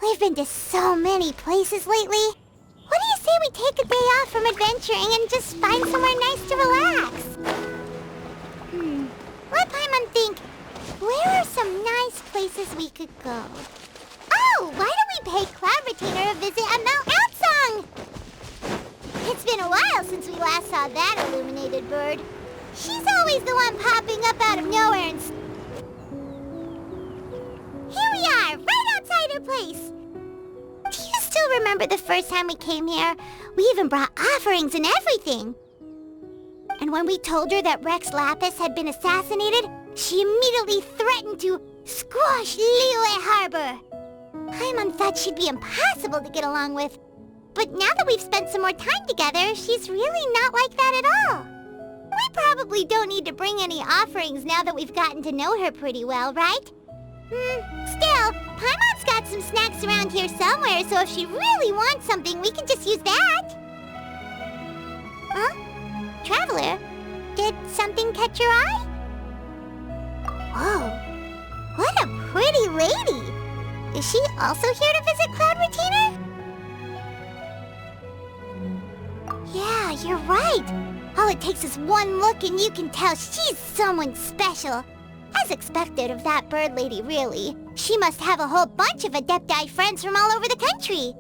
We've been to so many places lately. What do you say we take a day off from adventuring and just find somewhere nice to relax? Let Paimon think. Where are some nice places we could go? Oh, why don't we pay Cloud Retainer a visit at Mount Outsong? It's been a while since we last saw that illuminated bird. She's always the one popping up out of nowhere and... Here we are, right outside her place. Do you still remember the first time we came here? We even brought offerings and everything. And when we told her that Rex Lapis had been assassinated, she immediately threatened to squash Liyue Harbor. Paimon thought she'd be impossible to get along with. But now that we've spent some more time together, she's really not like that at all. We probably don't need to bring any offerings now that we've gotten to know her pretty well, right? Still, Paimon's got some snacks around here somewhere, so if she really wants something, we can just use that. Huh? Traveler, did something catch your eye? Whoa, what a pretty lady! Is she also here to visit Cloud Retainer? Yeah, you're right. All it takes is one look and you can tell she's someone special. As expected of that bird lady, really. She must have a whole bunch of Adepti friends from all over the country.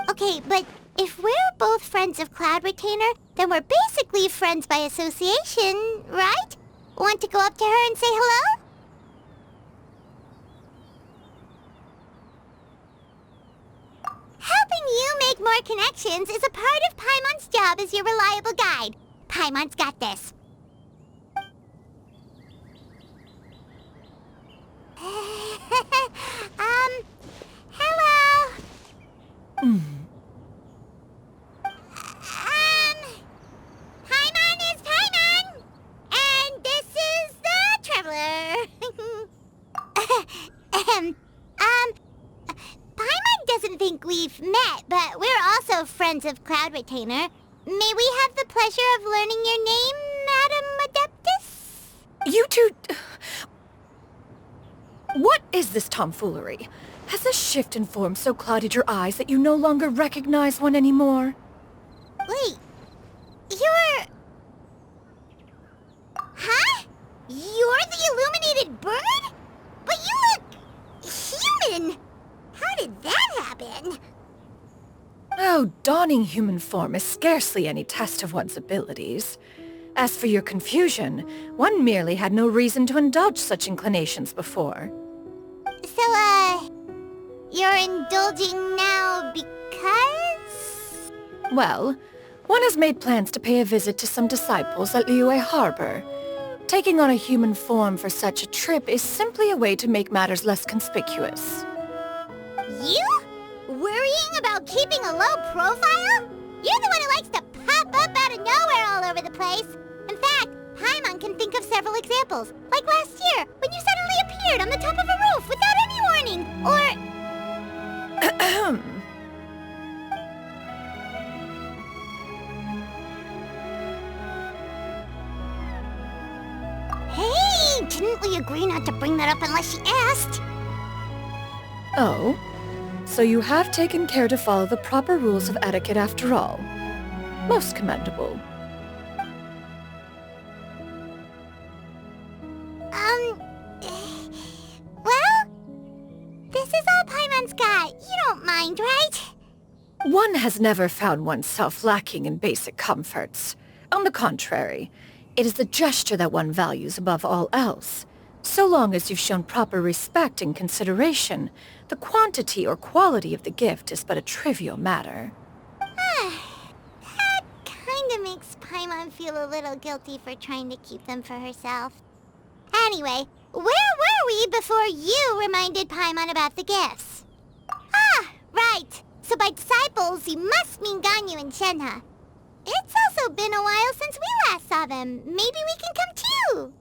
Okay, but if we're both friends of Cloud Retainer, then we're basically friends by association, right? Want to go up to her and say hello? Helping you make more connections is a part of Paimon's job as your reliable guide. Paimon's got this. Hello? Paimon is Paimon! And this is the Traveler. Paimon doesn't think we've met, but we're also friends of Cloud Retainer. May we have the pleasure of learning your name, Madam Adeptus? You two... What is this tomfoolery? Has this shift in form so clouded your eyes that you no longer recognize one anymore? Wait, you're... Huh? You're the illuminated bird? But you look... human! How did that happen? Oh, donning human form is scarcely any test of one's abilities. As for your confusion, one merely had no reason to indulge such inclinations before. So, you're indulging now because? Well, one has made plans to pay a visit to some disciples at Liyue Harbor. Taking on a human form for such a trip is simply a way to make matters less conspicuous. You? Worrying about keeping a low profile? You're the one who likes to pop up out of nowhere all over the place. In fact, Paimon can think of several examples. Like last year, when you suddenly appeared on the top of a roof without any warning. Or... Hey, didn't we agree not to bring that up unless she asked? Oh? So you have taken care to follow the proper rules of etiquette after all. Most commendable. Well, this is all Paimon's got. You don't mind, right? One has never found oneself lacking in basic comforts. On the contrary, it is the gesture that one values above all else. So long as you've shown proper respect and consideration, the quantity or quality of the gift is but a trivial matter. That kinda makes Paimon feel a little guilty for trying to keep them for herself. Anyway, where were we before you reminded Paimon about the gifts? Ah, right. So by disciples, you must mean Ganyu and Shenhe. It's also been a while since we last saw them. Maybe we can come too.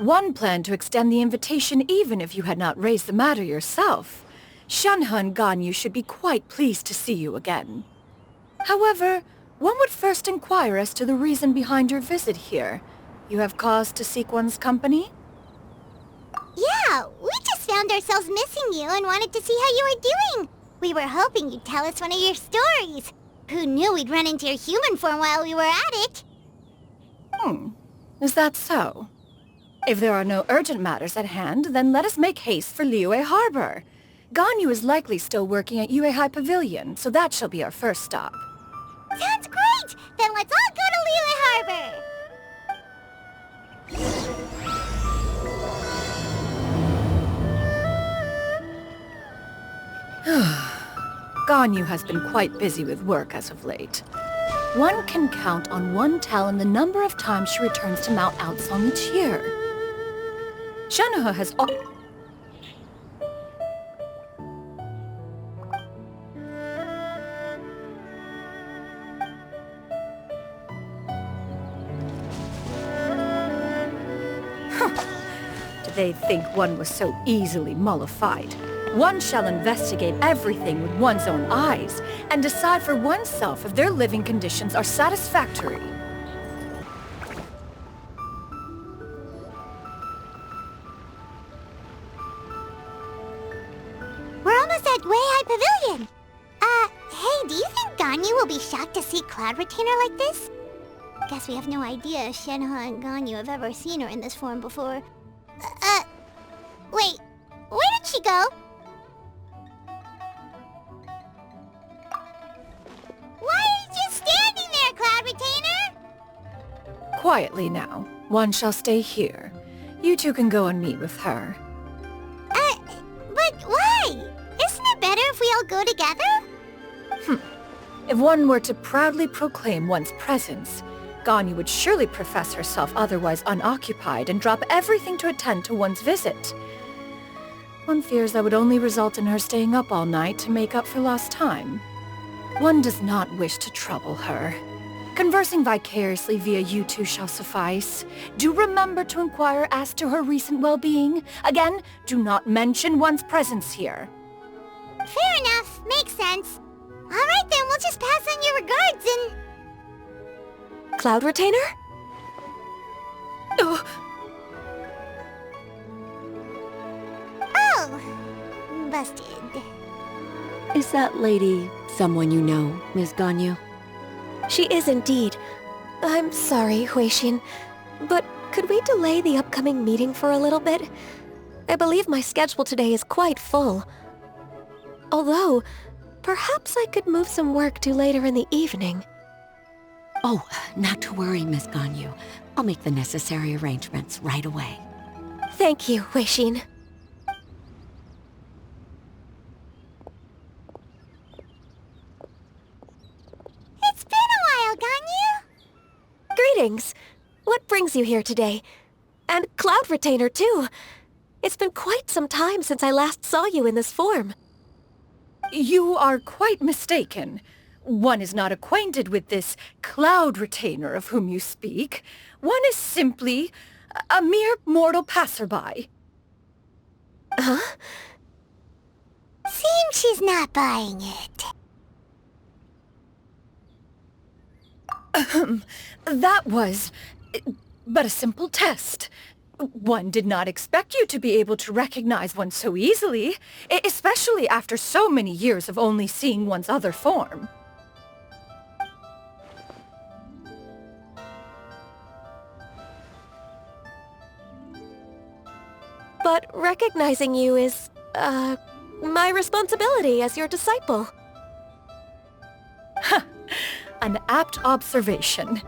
One planned to extend the invitation even if you had not raised the matter yourself. Shenhe and Ganyu should be quite pleased to see you again. However, one would first inquire as to the reason behind your visit here. You have cause to seek one's company? Yeah, we just found ourselves missing you and wanted to see how you were doing. We were hoping you'd tell us one of your stories. Who knew we'd run into your human form while we were at it? Is that so? If there are no urgent matters at hand, then let us make haste for Liyue Harbor. Ganyu is likely still working at Yue High Pavilion, so that shall be our first stop. Sounds great! Then let's all go to Liyue Harbor! Ganyu has been quite busy with work as of late. One can count on one talon the number of times she returns to Mount Outsong each year. Shanaha has Did they think one was so easily mollified? One shall investigate everything with one's own eyes and decide for oneself if their living conditions are satisfactory. We're almost at Way High Pavilion. Hey, do you think Ganyu will be shocked to see Cloud Retainer like this? Guess we have no idea if Shenhe and Ganyu have ever seen her in this form before. Wait, where did she go? Why are you just standing there, Cloud Retainer? Quietly now. One shall stay here. You two can go and meet with her. But why? Isn't it better if we all go together? If one were to proudly proclaim one's presence, Ganyu would surely profess herself otherwise unoccupied and drop everything to attend to one's visit. One fears that would only result in her staying up all night to make up for lost time. One does not wish to trouble her. Conversing vicariously via you two shall suffice. Do remember to inquire as to her recent well-being. Again, do not mention one's presence here. Fair enough. Makes sense. Alright then, we'll just pass on your regards and... Cloud Retainer? Oh, Oh, busted. Is that lady someone you know, Ms. Ganyu? She is indeed. I'm sorry, Huixin, but could we delay the upcoming meeting for a little bit? I believe my schedule today is quite full. Although, perhaps I could move some work to later in the evening. Oh, not to worry, Miss Ganyu. I'll make the necessary arrangements right away. Thank you, Huixin. It's been a while, Ganyu. Greetings. What brings you here today? And Cloud Retainer, too. It's been quite some time since I last saw you in this form. you are quite mistaken. One is not acquainted with this Cloud Retainer of whom you speak. One is simply a mere mortal passerby. Huh? Seems she's not buying it. That was but a simple test. One did not expect you to be able to recognize one so easily, especially after so many years of only seeing one's other form. But recognizing you is, my responsibility as your disciple. An apt observation.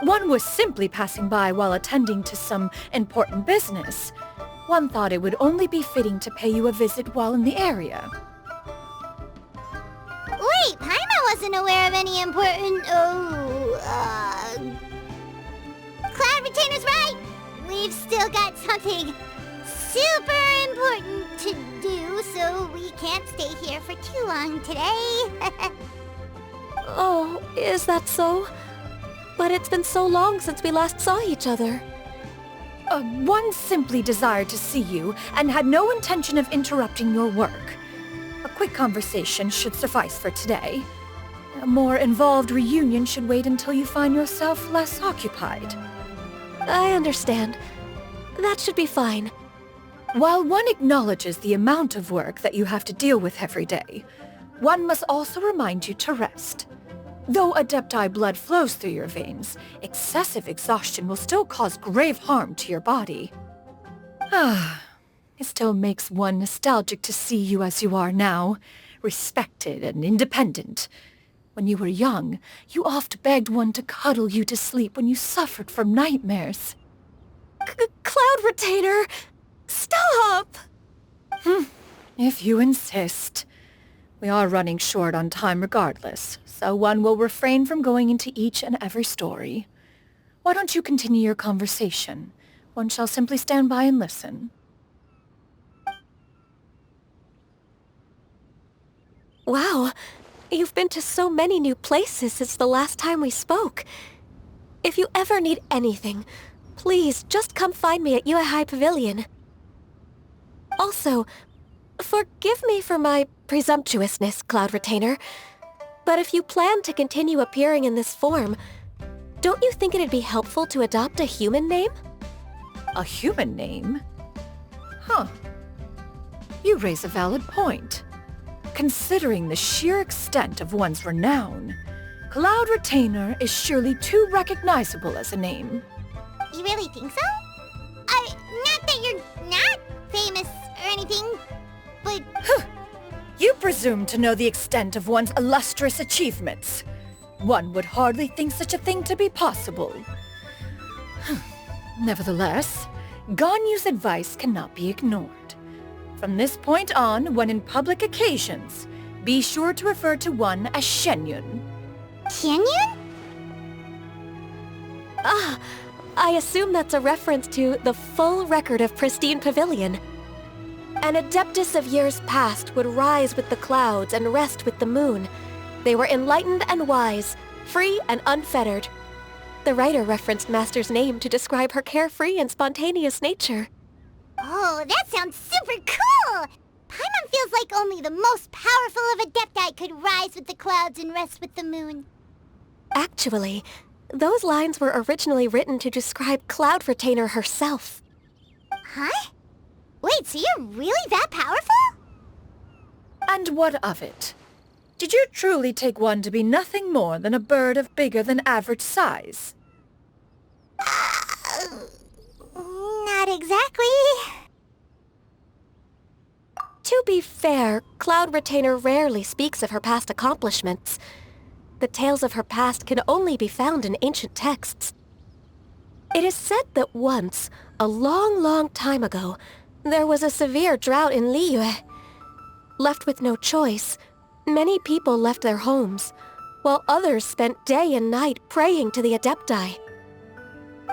One was simply passing by while attending to some important business. One thought it would only be fitting to pay you a visit while in the area. Wait, Paimon wasn't aware of any important... Cloud Retainer's right! We've still got something super important to do, so we can't stay here for too long today. Oh, is that so? But it's been so long since we last saw each other. One simply desired to see you and had no intention of interrupting your work. A quick conversation should suffice for today. A more involved reunion should wait until you find yourself less occupied. I understand. That should be fine. While one acknowledges the amount of work that you have to deal with every day, one must also remind you to rest. Though Adepti blood flows through your veins, excessive exhaustion will still cause grave harm to your body. It still makes one nostalgic to see you as you are now, respected and independent. When you were young, you oft begged one to cuddle you to sleep when you suffered from nightmares. Cloud Retainer! Stop! If you insist. We are running short on time regardless, so one will refrain from going into each and every story. Why don't you continue your conversation? One shall simply stand by and listen. Wow, you've been to so many new places since the last time we spoke. If you ever need anything, please just come find me at Uehai Pavilion. Also, forgive me for my presumptuousness, Cloud Retainer, but if you plan to continue appearing in this form, don't you think it'd be helpful to adopt a human name? A human name? Huh. You raise a valid point. Considering the sheer extent of one's renown, Cloud Retainer is surely too recognizable as a name. You really think so? Not that you're not famous or anything, but... You presume to know the extent of one's illustrious achievements. One would hardly think such a thing to be possible. Nevertheless, Ganyu's advice cannot be ignored. From this point on, when in public occasions, be sure to refer to one as Shenyun. Shenyun? I assume that's a reference to the full record of Pristine Pavilion. An Adeptus of years past would rise with the clouds and rest with the moon. They were enlightened and wise, free and unfettered. The writer referenced Master's name to describe her carefree and spontaneous nature. Oh, that sounds super cool! Paimon feels like only the most powerful of Adepti could rise with the clouds and rest with the moon. Actually, those lines were originally written to describe Cloud Retainer herself. Huh? Wait, so you're really that powerful? And what of it? Did you truly take one to be nothing more than a bird of bigger than average size? Not exactly. To be fair, Cloud Retainer rarely speaks of her past accomplishments. The tales of her past can only be found in ancient texts. It is said that once, a long, long time ago, there was a severe drought in Liyue. Left with no choice, many people left their homes, while others spent day and night praying to the Adepti.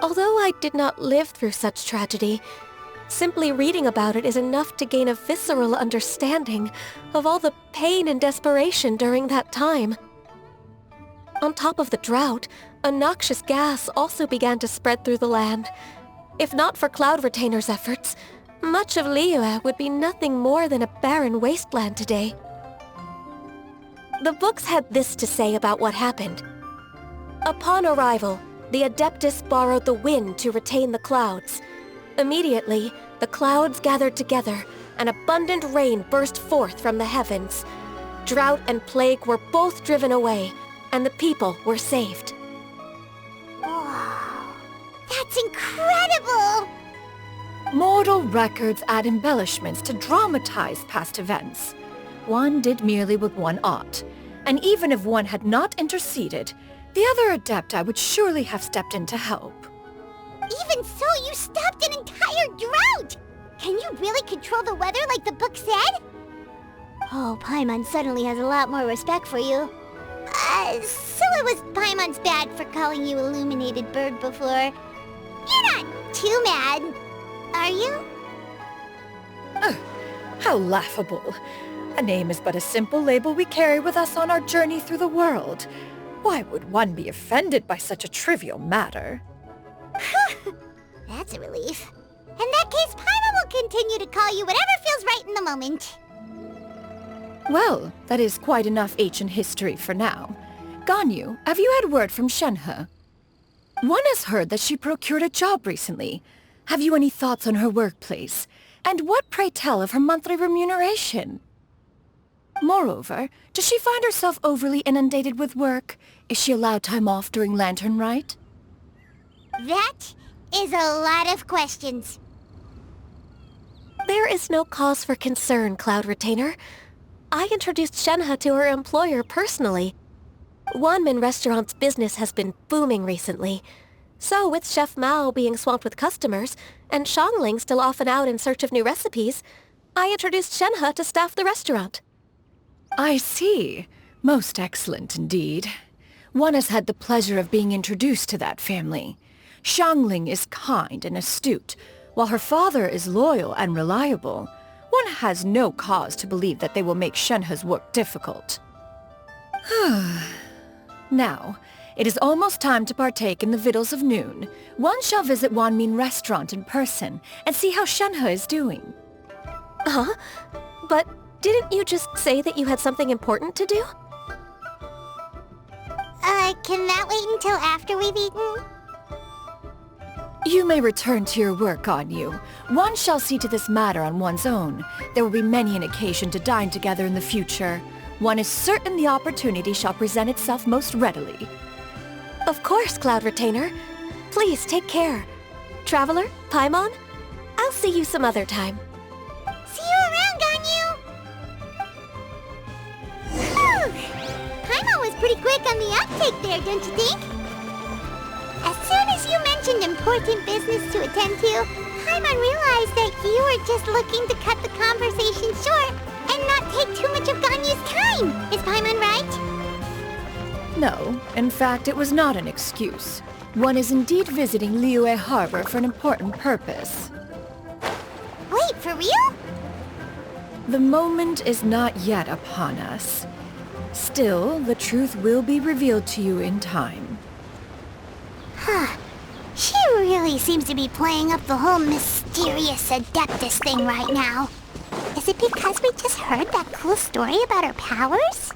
Although I did not live through such tragedy, simply reading about it is enough to gain a visceral understanding of all the pain and desperation during that time. On top of the drought, a noxious gas also began to spread through the land. If not for Cloud Retainer's efforts, much of Liyue would be nothing more than a barren wasteland today. The books had this to say about what happened. Upon arrival, the Adeptus borrowed the wind to retain the clouds. Immediately, the clouds gathered together, and abundant rain burst forth from the heavens. Drought and plague were both driven away, and the people were saved. Wow, that's incredible! Mortal records add embellishments to dramatize past events. One did merely what one ought, and even if one had not interceded, the other Adepti would surely have stepped in to help. Even so, you stopped an entire drought! Can you really control the weather like the book said? Oh, Paimon suddenly has a lot more respect for you. So it was Paimon's bad for calling you Illuminated Bird before. You're not too mad, are you? How laughable. A name is but a simple label we carry with us on our journey through the world. Why would one be offended by such a trivial matter? That's a relief. In that case, Paimon will continue to call you whatever feels right in the moment. Well, that is quite enough ancient history for now. Ganyu, have you had word from Shenhe? One has heard that she procured a job recently. Have you any thoughts on her workplace? And what, pray tell, of her monthly remuneration? Moreover, does she find herself overly inundated with work? Is she allowed time off during Lantern Rite? That is a lot of questions. There is no cause for concern, Cloud Retainer. I introduced Shenhe to her employer personally. Wanmin Restaurant's business has been booming recently. So with Chef Mao being swamped with customers, and Xiangling still off and out in search of new recipes, I introduced Shenhe to staff the restaurant. I see. Most excellent indeed. One has had the pleasure of being introduced to that family. Xiangling is kind and astute, while her father is loyal and reliable. One has no cause to believe that they will make Shenhe's work difficult. Now, it is almost time to partake in the victuals of noon. One shall visit Wanmin Restaurant in person and see how Shenhe is doing. Huh? But didn't you just say that you had something important to do? Can that wait until after we've eaten? You may return to your work, Ganyu. One shall see to this matter on one's own. There will be many an occasion to dine together in the future. One is certain the opportunity shall present itself most readily. Of course, Cloud Retainer. Please take care. Traveler, Paimon, I'll see you some other time. See you around, Ganyu! Whew! Paimon was pretty quick on the uptake there, don't you think? As soon as you mentioned important business to attend to, Paimon realized that you were just looking to cut the conversation short and not take too much of Ganyu's time. Is Paimon right? No, in fact, it was not an excuse. One is indeed visiting Liyue Harbor for an important purpose. Wait, for real? The moment is not yet upon us. Still, the truth will be revealed to you in time. Huh. She really seems to be playing up the whole mysterious Adeptus thing right now. Is it because we just heard that cool story about her powers?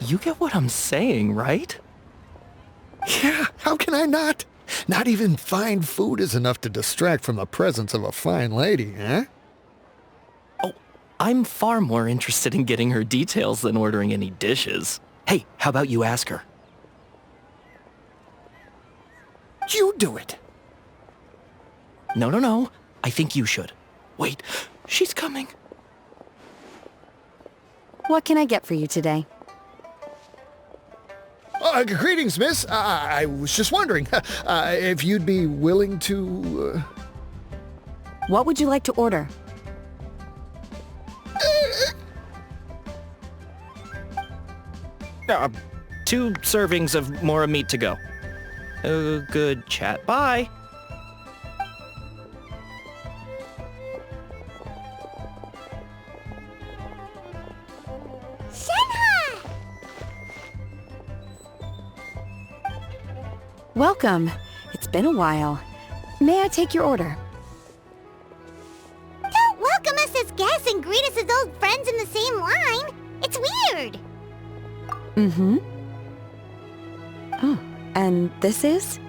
You get what I'm saying, right? Yeah, how can I not? Not even fine food is enough to distract from the presence of a fine lady, eh? Oh, I'm far more interested in getting her details than ordering any dishes. Hey, how about you ask her? You do it! No. I think you should. Wait, she's coming. What can I get for you today? Greetings, miss. I was just wondering if you'd be willing to... What would you like to order? Two servings of Mora meat to go. Good chat. Bye. Welcome. It's been a while. May I take your order? Don't welcome us as guests and greet us as old friends in the same line. It's weird. Mm-hmm. Oh, and this is?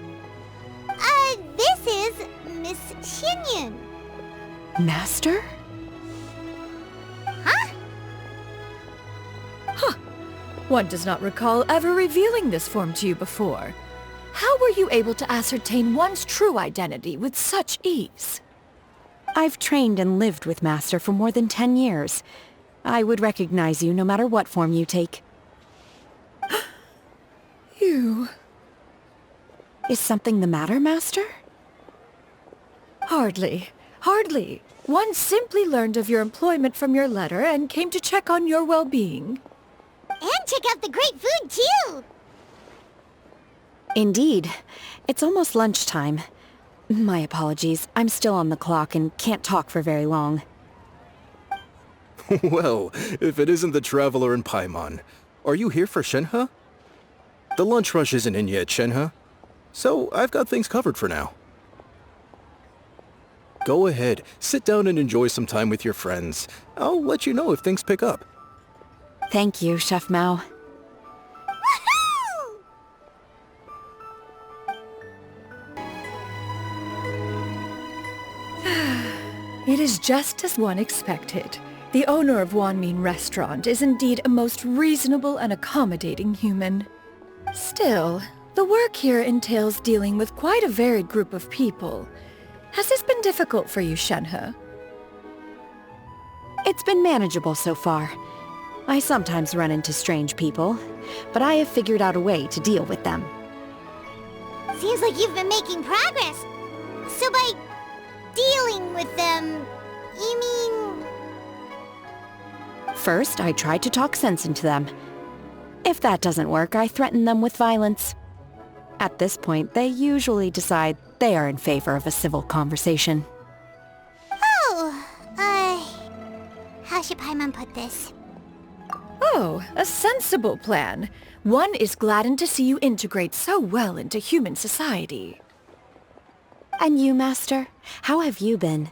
This is Miss Xinyun. Master? Huh? One does not recall ever revealing this form to you before. How were you able to ascertain one's true identity with such ease? I've trained and lived with Master for more than 10 years. I would recognize you no matter what form you take. You... Is something the matter, Master? Hardly. One simply learned of your employment from your letter and came to check on your well-being. And check out the great food, too! Indeed. It's almost lunchtime. My apologies. I'm still on the clock and can't talk for very long. Well, if it isn't the Traveler and Paimon, are you here for Shenhe? The lunch rush isn't in yet, Shenhe. So I've got things covered for now. Go ahead, sit down and enjoy some time with your friends. I'll let you know if things pick up. Thank you, Chef Mao. It is just as one expected. The owner of Wanmin Restaurant is indeed a most reasonable and accommodating human. Still, the work here entails dealing with quite a varied group of people. Has this been difficult for you, Shenhe? It's been manageable so far. I sometimes run into strange people, but I have figured out a way to deal with them. Seems like you've been making progress. So by dealing with them, you mean... First, I try to talk sense into them. If that doesn't work, I threaten them with violence. At this point, they usually decide they are in favor of a civil conversation. Oh, how should Paimon put this? Oh, a sensible plan. One is gladdened to see you integrate so well into human society. And you, Master? How have you been?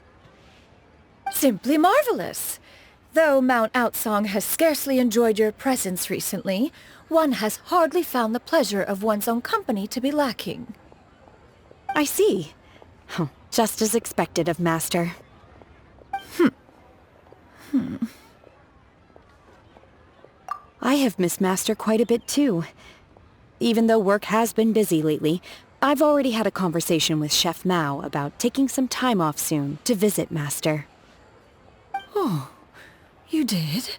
Simply marvelous. Though Mount Outsong has scarcely enjoyed your presence recently, one has hardly found the pleasure of one's own company to be lacking. I see. Just as expected of Master. I have missed Master quite a bit too. Even though work has been busy lately, I've already had a conversation with Chef Mao about taking some time off soon to visit Master. Oh, you did?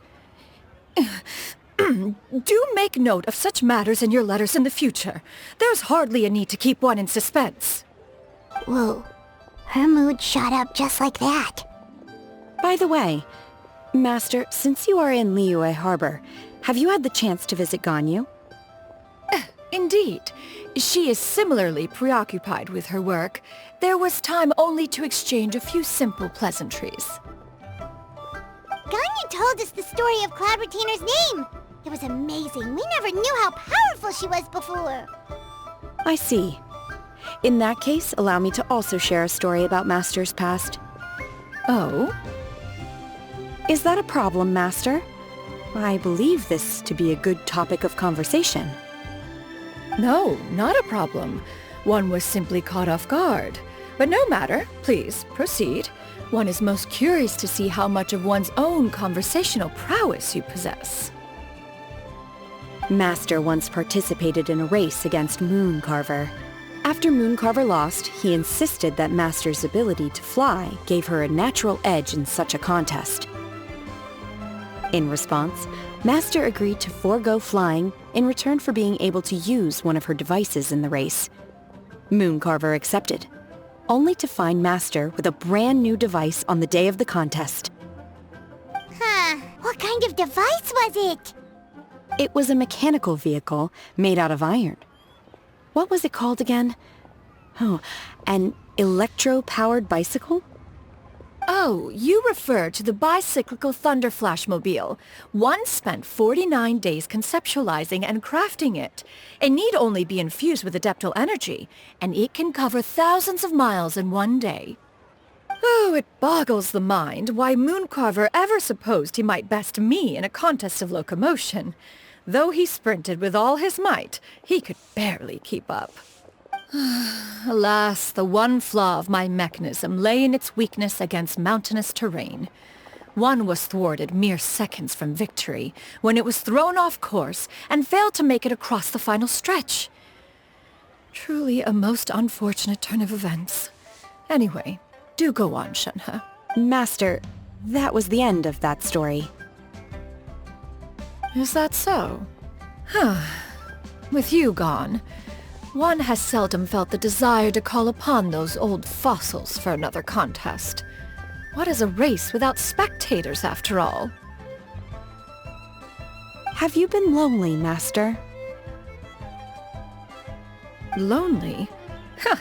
Do make note of such matters in your letters in the future. There's hardly a need to keep one in suspense. Whoa, her mood shot up just like that. By the way, Master, since you are in Liyue Harbor, have you had the chance to visit Ganyu? Indeed. She is similarly preoccupied with her work. There was time only to exchange a few simple pleasantries. Ganyu told us the story of Cloud Retainer's name. It was amazing. We never knew how powerful she was before. I see. In that case, allow me to also share a story about Master's past. Oh? Is that a problem, Master? I believe this to be a good topic of conversation. No, not a problem. One was simply caught off guard. But no matter. Please, proceed. One is most curious to see how much of one's own conversational prowess you possess. Master once participated in a race against Mooncarver. After Mooncarver lost, he insisted that Master's ability to fly gave her a natural edge in such a contest. In response, Master agreed to forego flying in return for being able to use one of her devices in the race. Mooncarver accepted, only to find Master with a brand new device on the day of the contest. Huh, what kind of device was it? It was a mechanical vehicle made out of iron. What was it called again? Oh, an electro-powered bicycle? Oh, you refer to the bicyclical Thunderflashmobile. One spent 49 days conceptualizing and crafting it. It need only be infused with adeptal energy, and it can cover thousands of miles in one day. Oh, it boggles the mind why Mooncarver ever supposed he might best me in a contest of locomotion. Though he sprinted with all his might, he could barely keep up. Alas, the one flaw of my mechanism lay in its weakness against mountainous terrain. One was thwarted mere seconds from victory, when it was thrown off course and failed to make it across the final stretch. Truly a most unfortunate turn of events. Anyway, do go on, Shenhe. Master, that was the end of that story. Is that so? Huh. With you gone, one has seldom felt the desire to call upon those old fossils for another contest. What is a race without spectators, after all? Have you been lonely, Master? Lonely? Huh.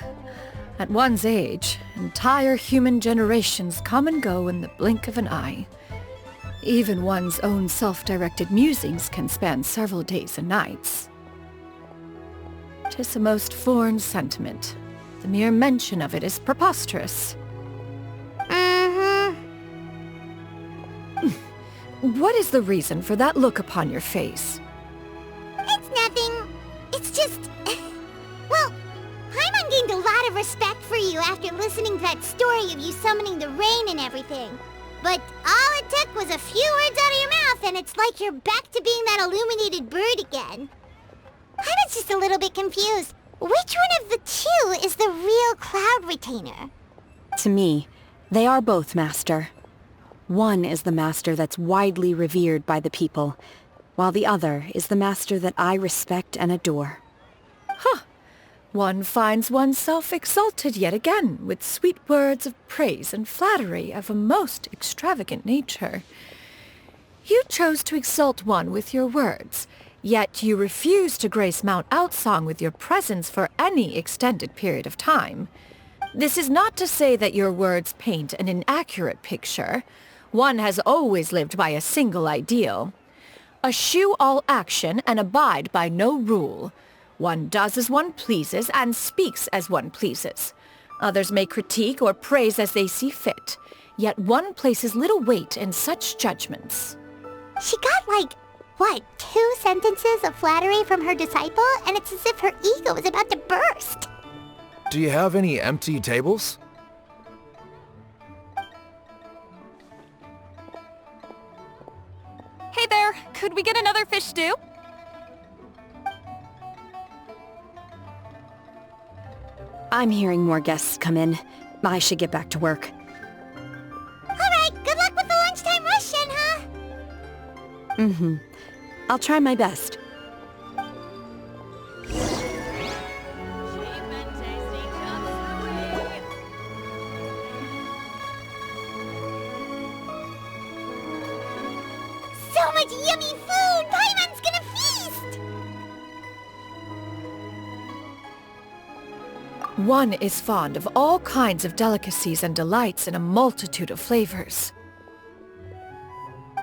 At one's age, entire human generations come and go in the blink of an eye. Even one's own self-directed musings can span several days and nights. 'Tis a most foreign sentiment. The mere mention of it is preposterous. What is the reason for that look upon your face? It's nothing. It's just... well, Paimon gained a lot lot of respect for you after listening to that story of you summoning the rain and everything. But all it took was a few words out of your mouth and it's like you're back to being that illuminated bird again. I was just a little bit confused. Which one of the two is the real cloud retainer? To me, they are both, Master. One is the master that's widely revered by the people, while the other is the master that I respect and adore. Huh. One finds oneself exalted yet again with sweet words of praise and flattery of a most extravagant nature. You chose to exalt one with your words, yet you refuse to grace Mount Outsong with your presence for any extended period of time. This is not to say that your words paint an inaccurate picture. One has always lived by a single ideal. Eschew all action and abide by no rule. One does as one pleases and speaks as one pleases. Others may critique or praise as they see fit, yet one places little weight in such judgments. She got 2 sentences of flattery from her disciple, and it's as if her ego is about to burst. Do you have any empty tables? Hey there, could we get another fish stew? I'm hearing more guests come in. I should get back to work. Alright, good luck with the lunchtime rush, Shenhe! Mm-hmm. I'll try my best. So much yummy food! Paimon's gonna feast! One is fond of all kinds of delicacies and delights in a multitude of flavors.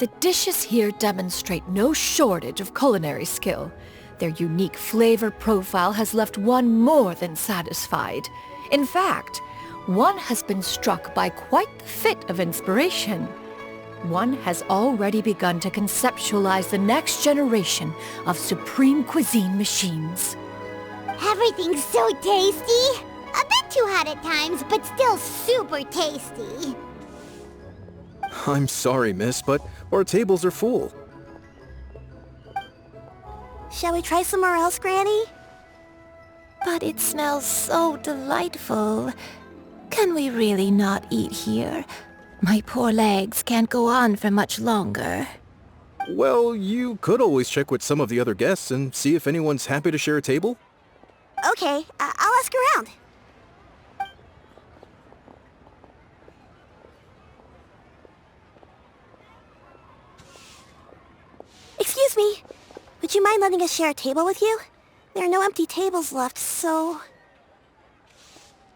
The dishes here demonstrate no shortage of culinary skill. Their unique flavor profile has left one more than satisfied. In fact, one has been struck by quite the fit of inspiration. One has already begun to conceptualize the next generation of supreme cuisine machines. Everything's so tasty! A bit too hot at times, but still super tasty. I'm sorry, miss, but our tables are full. Shall we try somewhere else, Granny? But it smells so delightful. Can we really not eat here? My poor legs can't go on for much longer. Well, you could always check with some of the other guests and see if anyone's happy to share a table. Okay, I'll ask around. Excuse me. Would you mind letting us share a table with you? There are no empty tables left, so...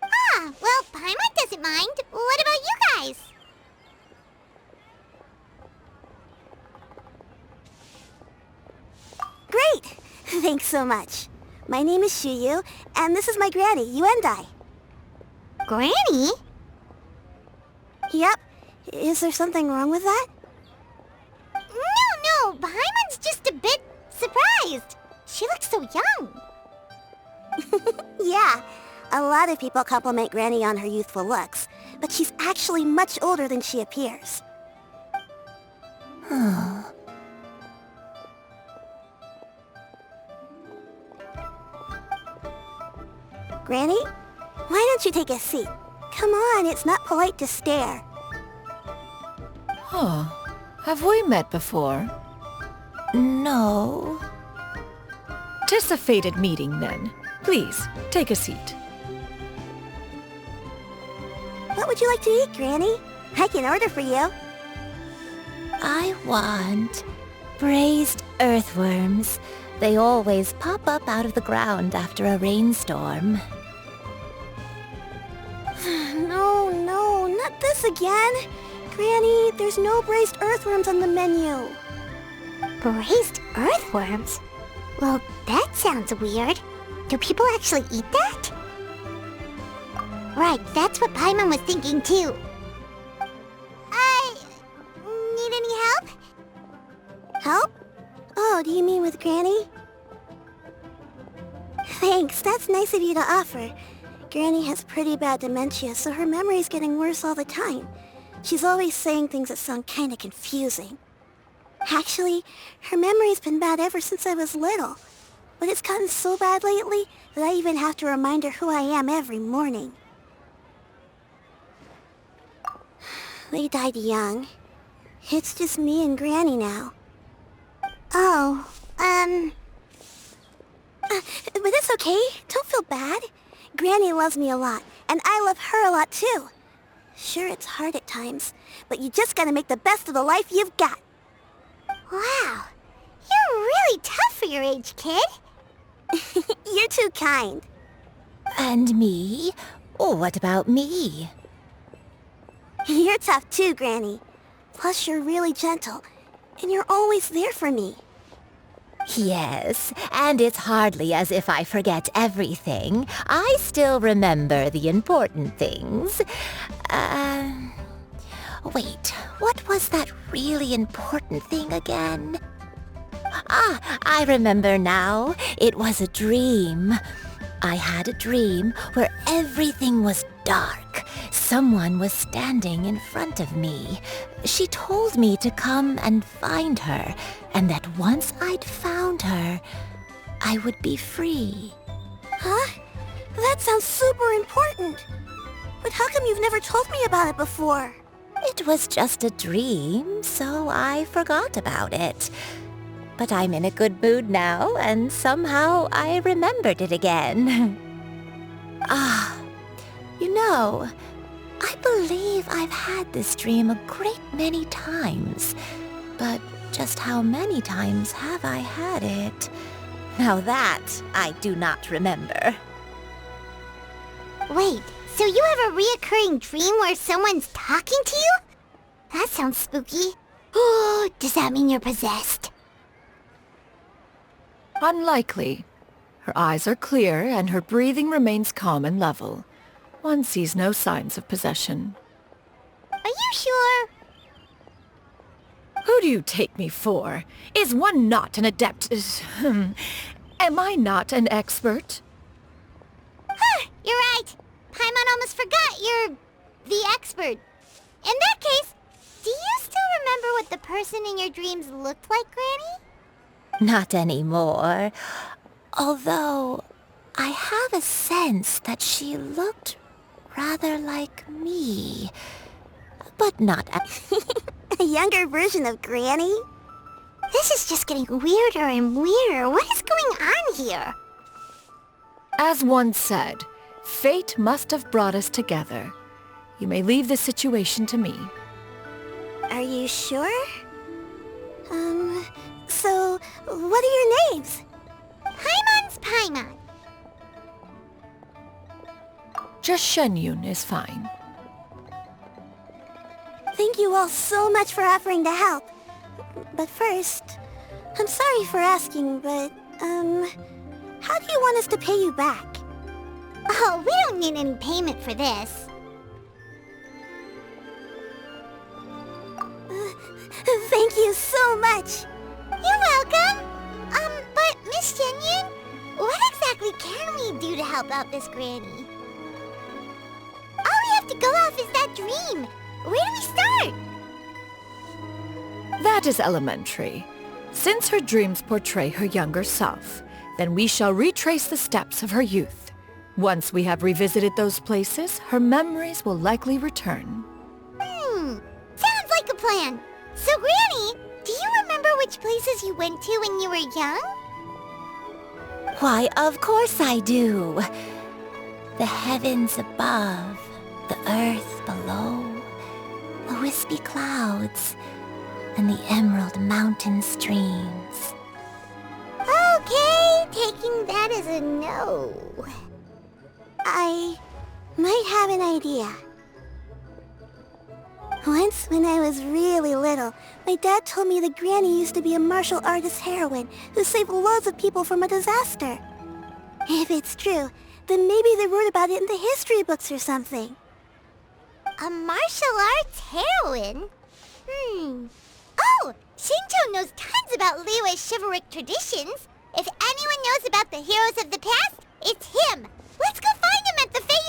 Ah, well, Paimon doesn't mind. What about you guys? Great! Thanks so much. My name is Shuyu, and this is my granny, Yuendai. Granny? Yep. Is there something wrong with that? No, Paimon's just a bit surprised. She looks so young. Yeah, a lot of people compliment Granny on her youthful looks, but she's actually much older than she appears. Granny, why don't you take a seat? Come on, it's not polite to stare. Huh. Have we met before? No. 'Tis a fated meeting, then. Please, take a seat. What would you like to eat, Granny? I can order for you. I want braised earthworms. They always pop up out of the ground after a rainstorm. No, not this again. Granny, there's no braised earthworms on the menu. Braised earthworms? Well, that sounds weird. Do people actually eat that? Right, that's what Paimon was thinking too. Need any help? Help? Oh, do you mean with Granny? Thanks, that's nice of you to offer. Granny has pretty bad dementia, so her memory's getting worse all the time. She's always saying things that sound kinda confusing. Actually, her memory's been bad ever since I was little. But it's gotten so bad lately that I even have to remind her who I am every morning. They died young. It's just me and Granny now. But it's okay. Don't feel bad. Granny loves me a lot, and I love her a lot too. Sure, it's hard at times, but you just gotta make the best of the life you've got. Wow, you're really tough for your age, kid. You're too kind. And me? What about me? You're tough too, Granny. Plus, you're really gentle, and you're always there for me. Yes, and it's hardly as if I forget everything. I still remember the important things. Wait, what was that really important thing again? I remember now. It was a dream. I had a dream where everything was dark. Someone was standing in front of me. She told me to come and find her, and that once I'd found her, I would be free. Huh? That sounds super important. But how come you've never told me about it before? It was just a dream, so I forgot about it. But I'm in a good mood now, and somehow I remembered it again. You know, I believe I've had this dream a great many times. But just how many times have I had it? Now that I do not remember. Wait, so you have a reoccurring dream where someone's talking to you? That sounds spooky. Oh, does that mean you're possessed? Unlikely. Her eyes are clear and her breathing remains calm and level. One sees no signs of possession. Are you sure? Who do you take me for? Is one not an adept? Am I not an expert? You're right. Paimon almost forgot you're the expert. In that case, do you still remember what the person in your dreams looked like, Granny? Not anymore. Although, I have a sense that she looked rather like me. But not a younger version of Granny? This is just getting weirder and weirder. What is going on here? As one said, fate must have brought us together. You may leave this situation to me. Are you sure? So, what are your names? Paimon's Paimon. Just Shenyun is fine. Thank you all so much for offering to help. But first, I'm sorry for asking, but, how do you want us to pay you back? Oh, we don't need any payment for this. Thank you so much. You're welcome. But Miss Shenyun, what exactly can we do to help out this Granny? All we have to go off is that dream. Where do we start? That is elementary. Since her dreams portray her younger self, then we shall retrace the steps of her youth. Once we have revisited those places, her memories will likely return. Sounds like a plan. So, Granny, do you remember which places you went to when you were young? Why, of course I do. The heavens above, the earth below, the wispy clouds, and the emerald mountain streams. Okay, taking that as a no. I might have an idea. Once, when I was really little, my dad told me that Granny used to be a martial artist heroine who saved loads of people from a disaster. If it's true, then maybe they wrote about it in the history books or something. A martial arts heroine? Oh, Shinto knows tons about Liyue's chivalric traditions. If anyone knows about the heroes of the past, it's him. Let's go find him at the Fey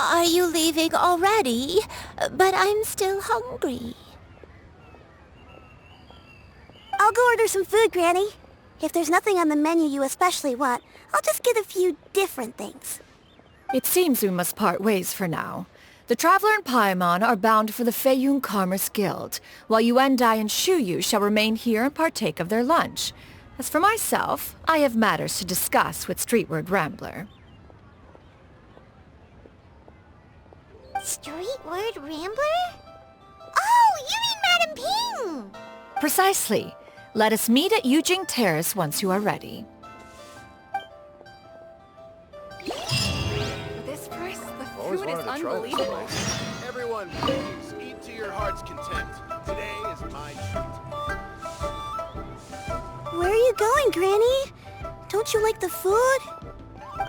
Are you leaving already? But I'm still hungry. I'll go order some food, Granny. If there's nothing on the menu you especially want, I'll just get a few different things. It seems we must part ways for now. The Traveler and Paimon are bound for the Feiyun Commerce Guild, while Yuendai and Shuyu shall remain here and partake of their lunch. As for myself, I have matters to discuss with Streetward Rambler. Streetward Rambler? Oh, you mean Madam Ping! Precisely. Let us meet at Yujing Terrace once you are ready. This price, the food is unbelievable. Everyone, please eat to your heart's content. Today is my treat. Where are you going, Granny? Don't you like the food?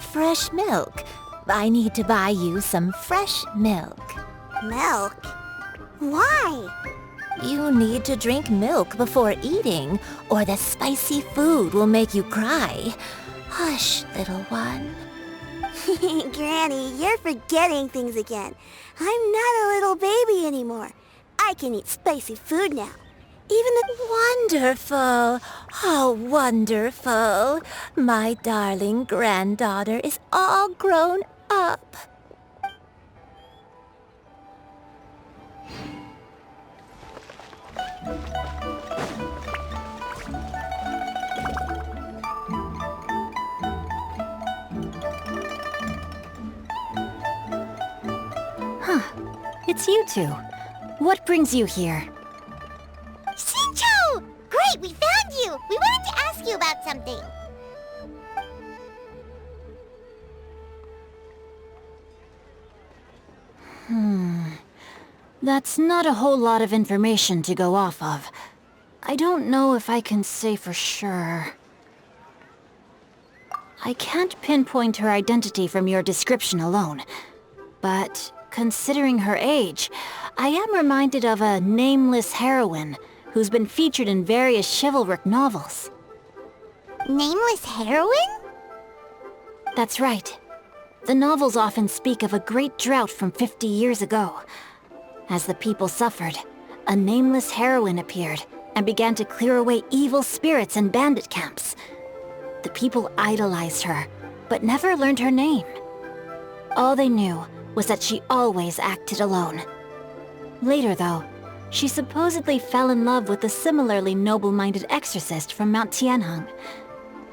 Fresh milk. I need to buy you some fresh milk. Milk? Why? You need to drink milk before eating, or the spicy food will make you cry. Hush, little one. Granny, you're forgetting things again. I'm not a little baby anymore. I can eat spicy food now. Even the... Wonderful! How wonderful! My darling granddaughter is all grown up. It's you two. What brings you here? Shincho! Great, we found you! We wanted to ask you about something. That's not a whole lot of information to go off of. I don't know if I can say for sure. I can't pinpoint her identity from your description alone, but considering her age, I am reminded of a nameless heroine who's been featured in various chivalric novels. Nameless heroine? That's right. The novels often speak of a great drought from 50 years ago. As the people suffered, a nameless heroine appeared and began to clear away evil spirits and bandit camps. The people idolized her, but never learned her name. All they knew was that she always acted alone. Later, though, she supposedly fell in love with a similarly noble-minded exorcist from Mount Tianheng.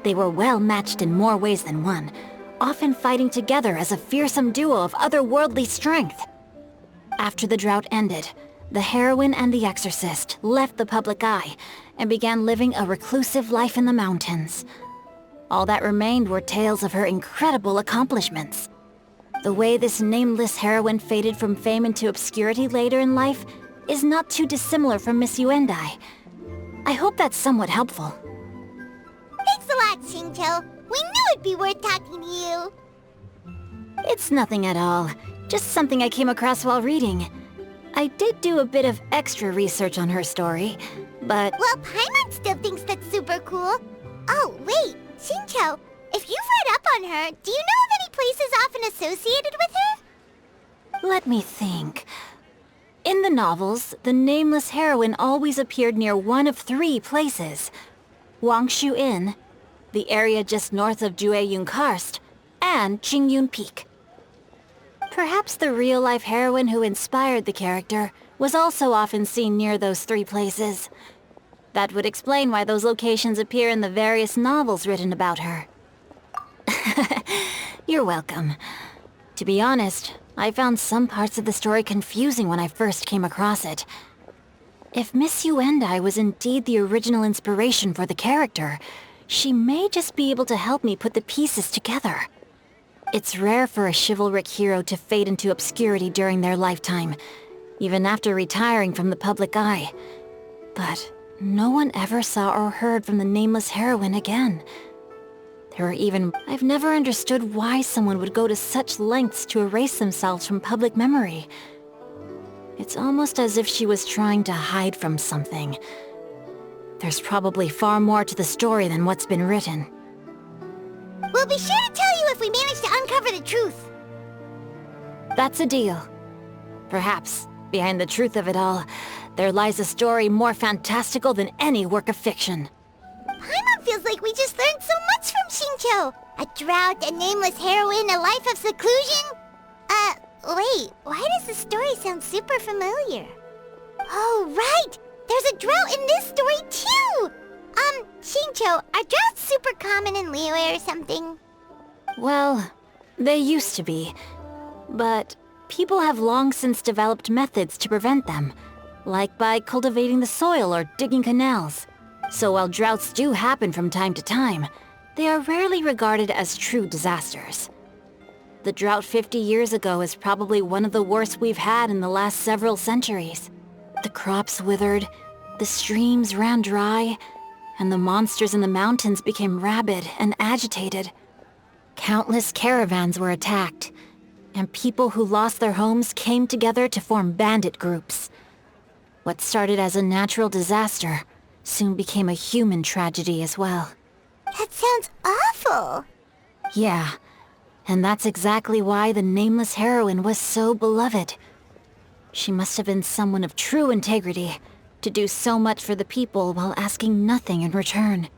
They were well matched in more ways than one, often fighting together as a fearsome duo of otherworldly strength. After the drought ended, the heroine and the exorcist left the public eye and began living a reclusive life in the mountains. All that remained were tales of her incredible accomplishments. The way this nameless heroine faded from fame into obscurity later in life is not too dissimilar from Miss Yuendai. I hope that's somewhat helpful. Thanks a lot, Shincho. We knew it'd be worth talking to you. It's nothing at all. Just something I came across while reading. I did do a bit of extra research on her story, but... Well, Paimon still thinks that's super cool. Oh, wait, Shincho, if you've read up on her, do you know of any places often associated with her? Let me think. In the novels, the nameless heroine always appeared near one of 3 places. Wangshu Inn, the area just north of Jueyun Karst, and Qingyun Peak. Perhaps the real-life heroine who inspired the character was also often seen near those 3 places. That would explain why those locations appear in the various novels written about her. You're welcome. To be honest, I found some parts of the story confusing when I first came across it. If Miss Yuendai was indeed the original inspiration for the character, she may just be able to help me put the pieces together. It's rare for a chivalric hero to fade into obscurity during their lifetime, even after retiring from the public eye. But no one ever saw or heard from the nameless heroine again. I've never understood why someone would go to such lengths to erase themselves from public memory. It's almost as if she was trying to hide from something. There's probably far more to the story than what's been written. We'll be sure to tell you if we manage to uncover the truth. That's a deal. Perhaps, behind the truth of it all, there lies a story more fantastical than any work of fiction. Paimon feels like we just learned so much from Xingqiu. A drought, a nameless heroine, a life of seclusion. Wait, why does the story sound super familiar? Oh, right! There's a drought in this story, too! Xingqiu, are droughts super common in Liyue or something? Well, they used to be. But people have long since developed methods to prevent them, like by cultivating the soil or digging canals. So while droughts do happen from time to time, they are rarely regarded as true disasters. The drought 50 years ago is probably one of the worst we've had in the last several centuries. The crops withered, the streams ran dry, and the monsters in the mountains became rabid and agitated. Countless caravans were attacked, and people who lost their homes came together to form bandit groups. What started as a natural disaster soon became a human tragedy as well. That sounds awful! Yeah, and that's exactly why the nameless heroine was so beloved. She must have been someone of true integrity, to do so much for the people while asking nothing in return.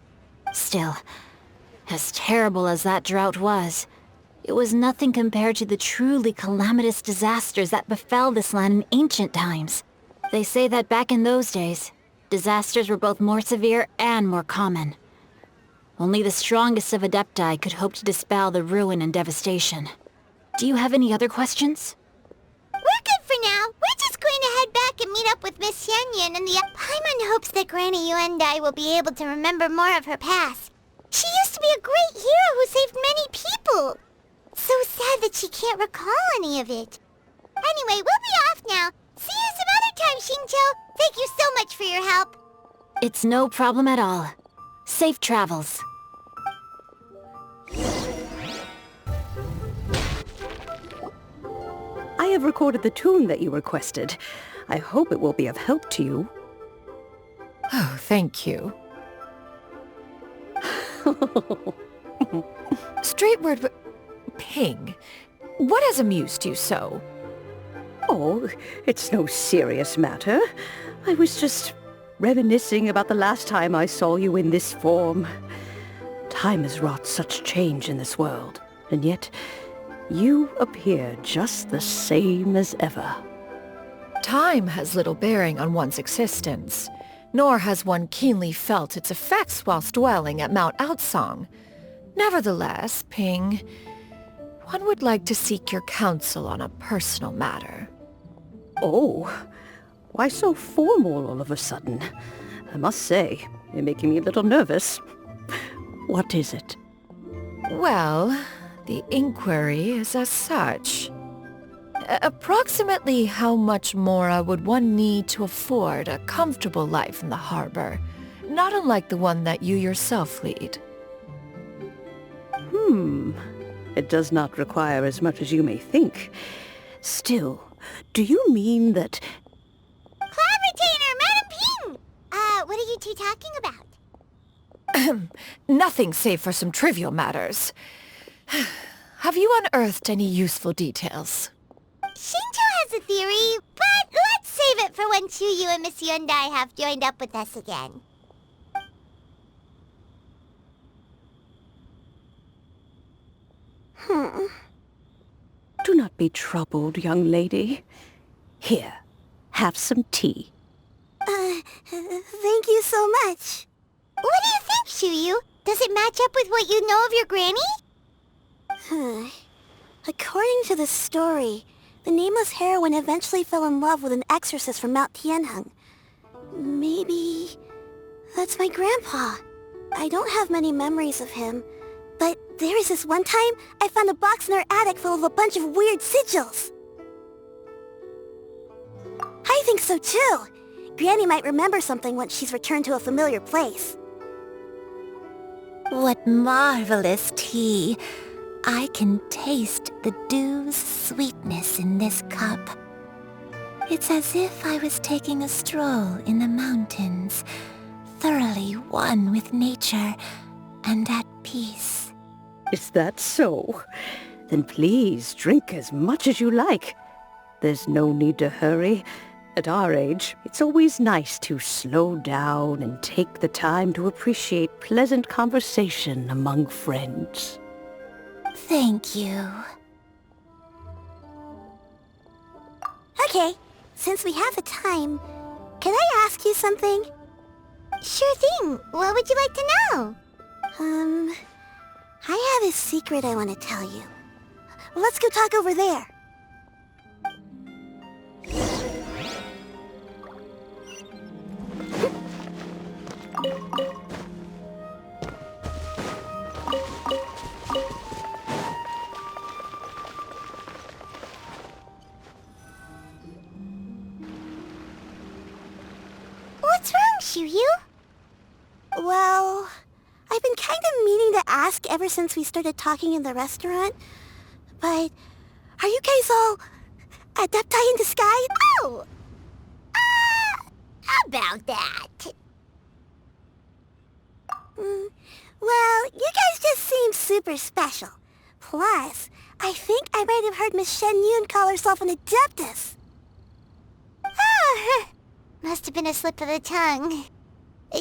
Still, as terrible as that drought was, it was nothing compared to the truly calamitous disasters that befell this land in ancient times. They say that back in those days, disasters were both more severe and more common. Only the strongest of Adepti could hope to dispel the ruin and devastation. Do you have any other questions? We're good for now. We're just going to head back and meet up with Miss Xianyan and the... Paimon hopes that Granny Yuendai will be able to remember more of her past. She used to be a great hero who saved many people. So sad that she can't recall any of it. Anyway, we'll be off now. See you some other time, Xingqiu. Thank you so much for your help. It's no problem at all. Safe travels. I have recorded the tune that you requested. I hope it will be of help to you. Oh, thank you. Straight word, Ping. What has amused you so? Oh, it's no serious matter. I was just reminiscing about the last time I saw you in this form. Time has wrought such change in this world, and yet you appear just the same as ever. Time has little bearing on one's existence, nor has one keenly felt its effects whilst dwelling at Mount Outsong. Nevertheless, Ping, one would like to seek your counsel on a personal matter. Oh, why so formal all of a sudden? I must say, you're making me a little nervous. What is it? Well, the inquiry is as such. Approximately how much more would one need to afford a comfortable life in the harbor, not unlike the one that you yourself lead? It does not require as much as you may think. Still, do you mean that... Clavitator, Madam Ping! What are you two talking about? Nothing save for some trivial matters. Have you unearthed any useful details? Xingqiu has a theory, but let's save it for when Chuyu and Miss Yuendai have joined up with us again. Do not be troubled, young lady. Here, have some tea. Thank you so much. What do you think, Chuyu? Does it match up with what you know of your granny? According to the story, the nameless heroine eventually fell in love with an exorcist from Mount Tianheng. Maybe that's my grandpa. I don't have many memories of him, but there was this one time I found a box in our attic full of a bunch of weird sigils. I think so too. Granny might remember something once she's returned to a familiar place. What marvelous tea. I can taste the dew's sweetness in this cup. It's as if I was taking a stroll in the mountains, thoroughly one with nature and at peace. Is that so? Then please drink as much as you like. There's no need to hurry. At our age, it's always nice to slow down and take the time to appreciate pleasant conversation among friends. Thank you. Okay, since we have the time, can I ask you something? Sure thing. What would you like to know? I have a secret I want to tell you. Let's go talk over there. What's wrong, Shiryu? Well, I've been kind of meaning to ask ever since we started talking in the restaurant, but are you guys all adepti in disguise? Oh! How about that? Well, you guys just seem super special. Plus, I think I might have heard Miss Shen Yun call herself an adeptus. Oh, must have been a slip of the tongue.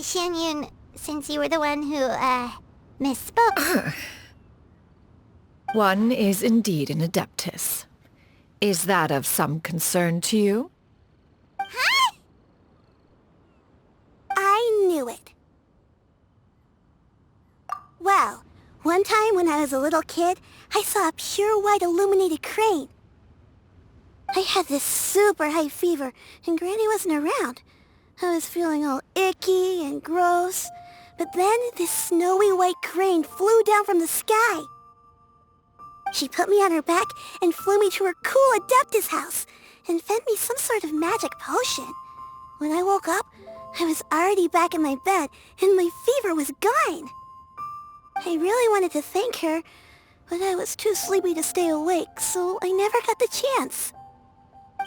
Shen Yun, since you were the one who, misspoke. One is indeed an adeptus. Is that of some concern to you? Huh? I knew it. Well, one time when I was a little kid, I saw a pure white illuminated crane. I had this super high fever, and Granny wasn't around. I was feeling all icky and gross. But then this snowy white crane flew down from the sky. She put me on her back and flew me to her cool Adeptus house and fed me some sort of magic potion. When I woke up, I was already back in my bed and my fever was gone. I really wanted to thank her, but I was too sleepy to stay awake, so I never got the chance.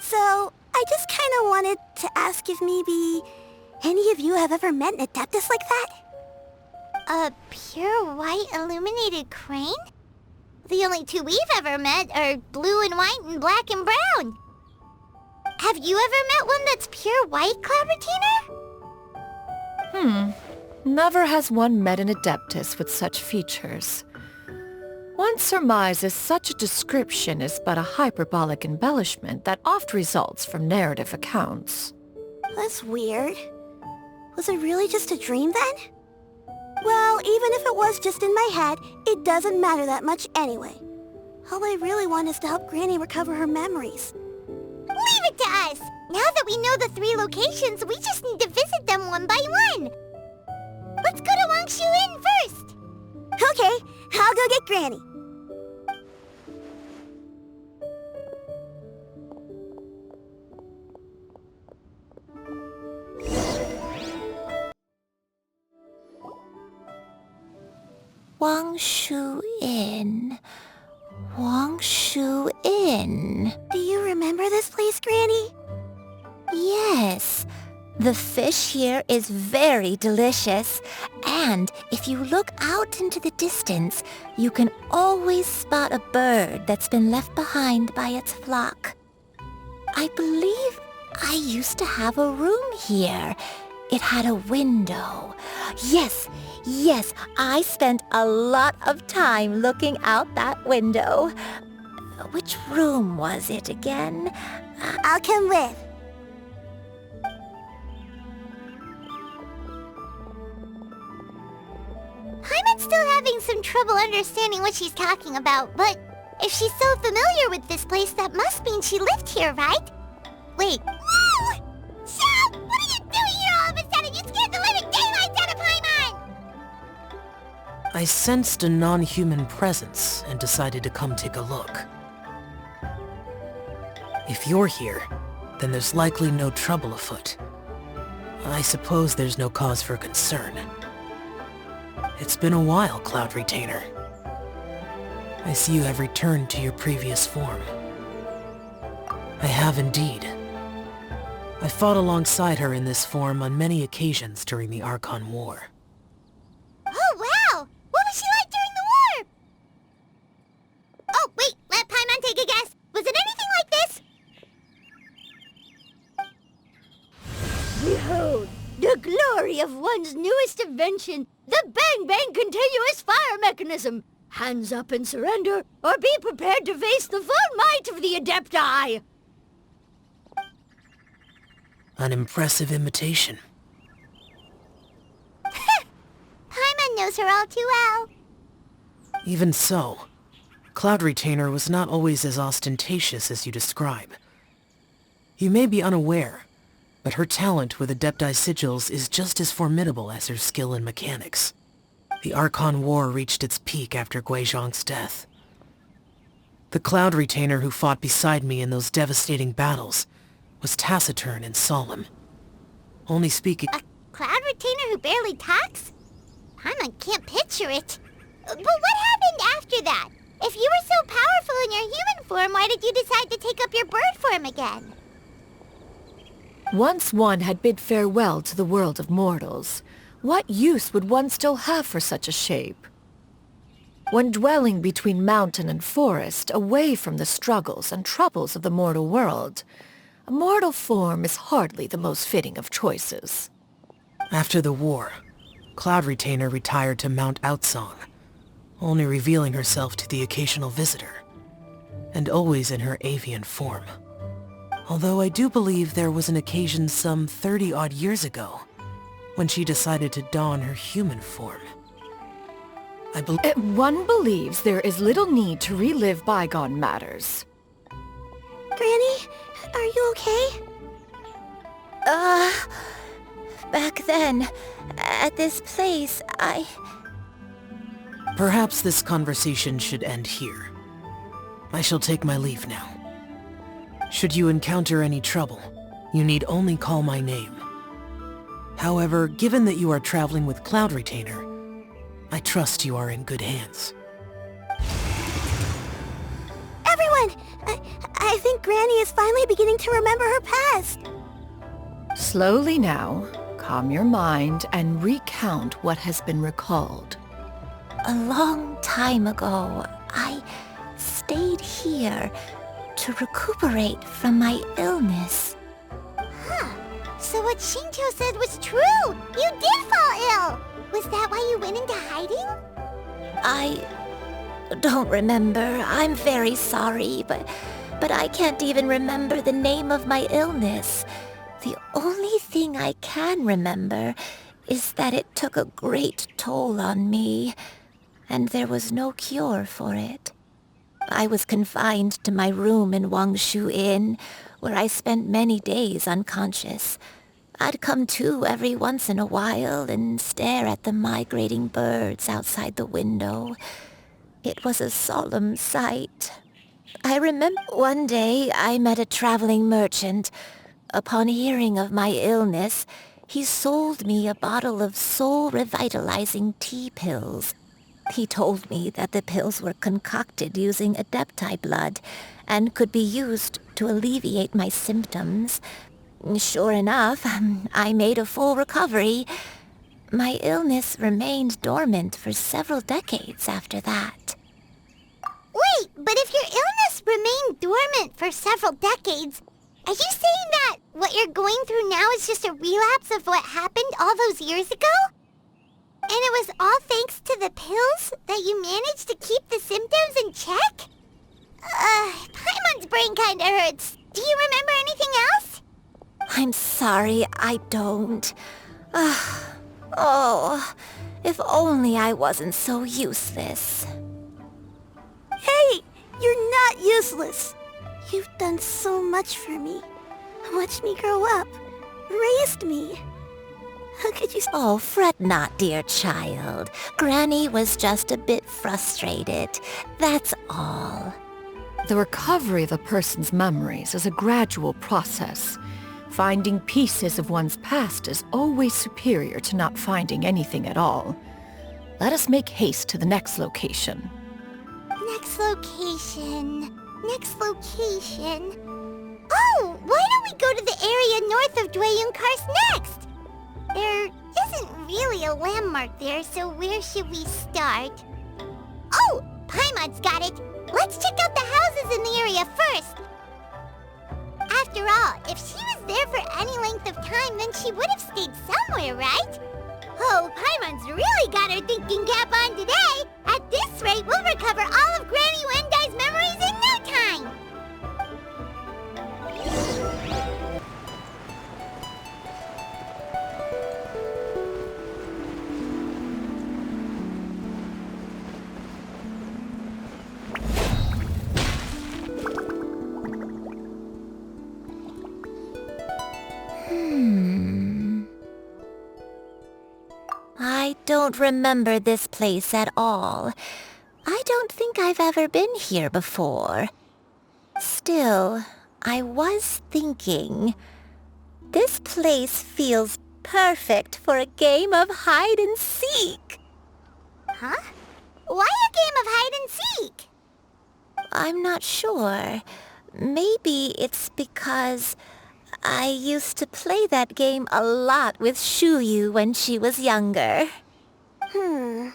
So, I just kind of wanted to ask if maybe any of you have ever met an Adeptus like that? A pure white illuminated crane? The only two we've ever met are blue and white and black and brown. Have you ever met one that's pure white, Clabbertina? Never has one met an adeptus with such features. One surmises such a description is but a hyperbolic embellishment that oft results from narrative accounts. That's weird. Was it really just a dream then? Well, even if it was just in my head, it doesn't matter that much anyway. All I really want is to help Granny recover her memories. Leave it to us! Now that we know the 3 locations, we just need to visit them one by one. Let's go to Wangshu Inn first! Okay, I'll go get Granny. Wangshu Inn. Wangshu Inn. Do you remember this place, Granny? Yes. The fish here is very delicious, and if you look out into the distance, you can always spot a bird that's been left behind by its flock. I believe I used to have a room here. It had a window. Yes, I spent a lot of time looking out that window. Which room was it again? I'll come with. Paimon's still having some trouble understanding what she's talking about, but if she's so familiar with this place, that must mean she lived here, right? Wait. Whoa! Shell! What are you doing here all of a sudden? You scared the living daylights out of Paimon! I sensed a non-human presence and decided to come take a look. If you're here, then there's likely no trouble afoot. I suppose there's no cause for concern. It's been a while, Cloud Retainer. I see you have returned to your previous form. I have indeed. I fought alongside her in this form on many occasions during the Archon War. Oh, wow! What was she like during the war? Oh, wait, I guess. Was it anything like this? Behold, the glory of one's newest invention, the Bang Bang Continuous Fire Mechanism. Hands up and surrender, or be prepared to face the full might of the Adepti. An impressive imitation. Paimon knows her all too well. Even so, Cloud Retainer was not always as ostentatious as you describe. You may be unaware, but her talent with Adepti sigils is just as formidable as her skill in mechanics. The Archon War reached its peak after Guizhong's death. The Cloud Retainer who fought beside me in those devastating battles was taciturn and solemn, only speaking— A Cloud Retainer who barely talks? Paimon can't picture it. But what happened after that? If you were so powerful in your human form, why did you decide to take up your bird form again? Once one had bid farewell to the world of mortals, what use would one still have for such a shape? When dwelling between mountain and forest, away from the struggles and troubles of the mortal world, a mortal form is hardly the most fitting of choices. After the war, Cloud Retainer retired to Mount Outsong, only revealing herself to the occasional visitor, and always in her avian form. Although I do believe there was an occasion some 30-odd years ago when she decided to don her human form. One believes there is little need to relive bygone matters. Granny, are you okay? Back then, at this place, Perhaps this conversation should end here. I shall take my leave now. Should you encounter any trouble, you need only call my name. However, given that you are traveling with Cloud Retainer, I trust you are in good hands. Everyone! I think Granny is finally beginning to remember her past. Slowly now, calm your mind and recount what has been recalled. A long time ago, I stayed here to recuperate from my illness. Huh. So what Shinto said was true! You did fall ill! Was that why you went into hiding? I don't remember. I'm very sorry, but I can't even remember the name of my illness. The only thing I can remember is that it took a great toll on me, and there was no cure for it. I was confined to my room in Wangshu Inn, where I spent many days unconscious. I'd come to every once in a while and stare at the migrating birds outside the window. It was a solemn sight. I remember one day I met a traveling merchant. Upon hearing of my illness, he sold me a bottle of soul-revitalizing tea pills. He told me that the pills were concocted using Adepti blood and could be used to alleviate my symptoms. Sure enough, I made a full recovery. My illness remained dormant for several decades after that. Wait, but if your illness remained dormant for several decades, are you saying that what you're going through now is just a relapse of what happened all those years ago? And it was all thanks to the pills that you managed to keep the symptoms in check? Paimon's brain kinda hurts. Do you remember anything else? I'm sorry, I don't. Oh, if only I wasn't so useless. Hey, you're not useless. You've done so much for me. Watched me grow up. Raised me. How could you... Oh, fret not, dear child. Granny was just a bit frustrated. That's all. The recovery of a person's memories is a gradual process. Finding pieces of one's past is always superior to not finding anything at all. Let us make haste to the next location. Next location. Oh, why don't we go to the area north of Dwayunkars next? There isn't really a landmark there, so where should we start? Oh, Paimon's got it. Let's check out the houses in the area length of time, then she would have stayed somewhere, right? Oh, Paimon's really got her thinking cap on today. At this rate, we'll recover all of Granny Wendai's memories in no time. I don't remember this place at all. I don't think I've ever been here before. Still, I was thinking, this place feels perfect for a game of hide and seek. Huh? Why a game of hide and seek? I'm not sure. Maybe it's because I used to play that game a lot with Shuyu when she was younger. I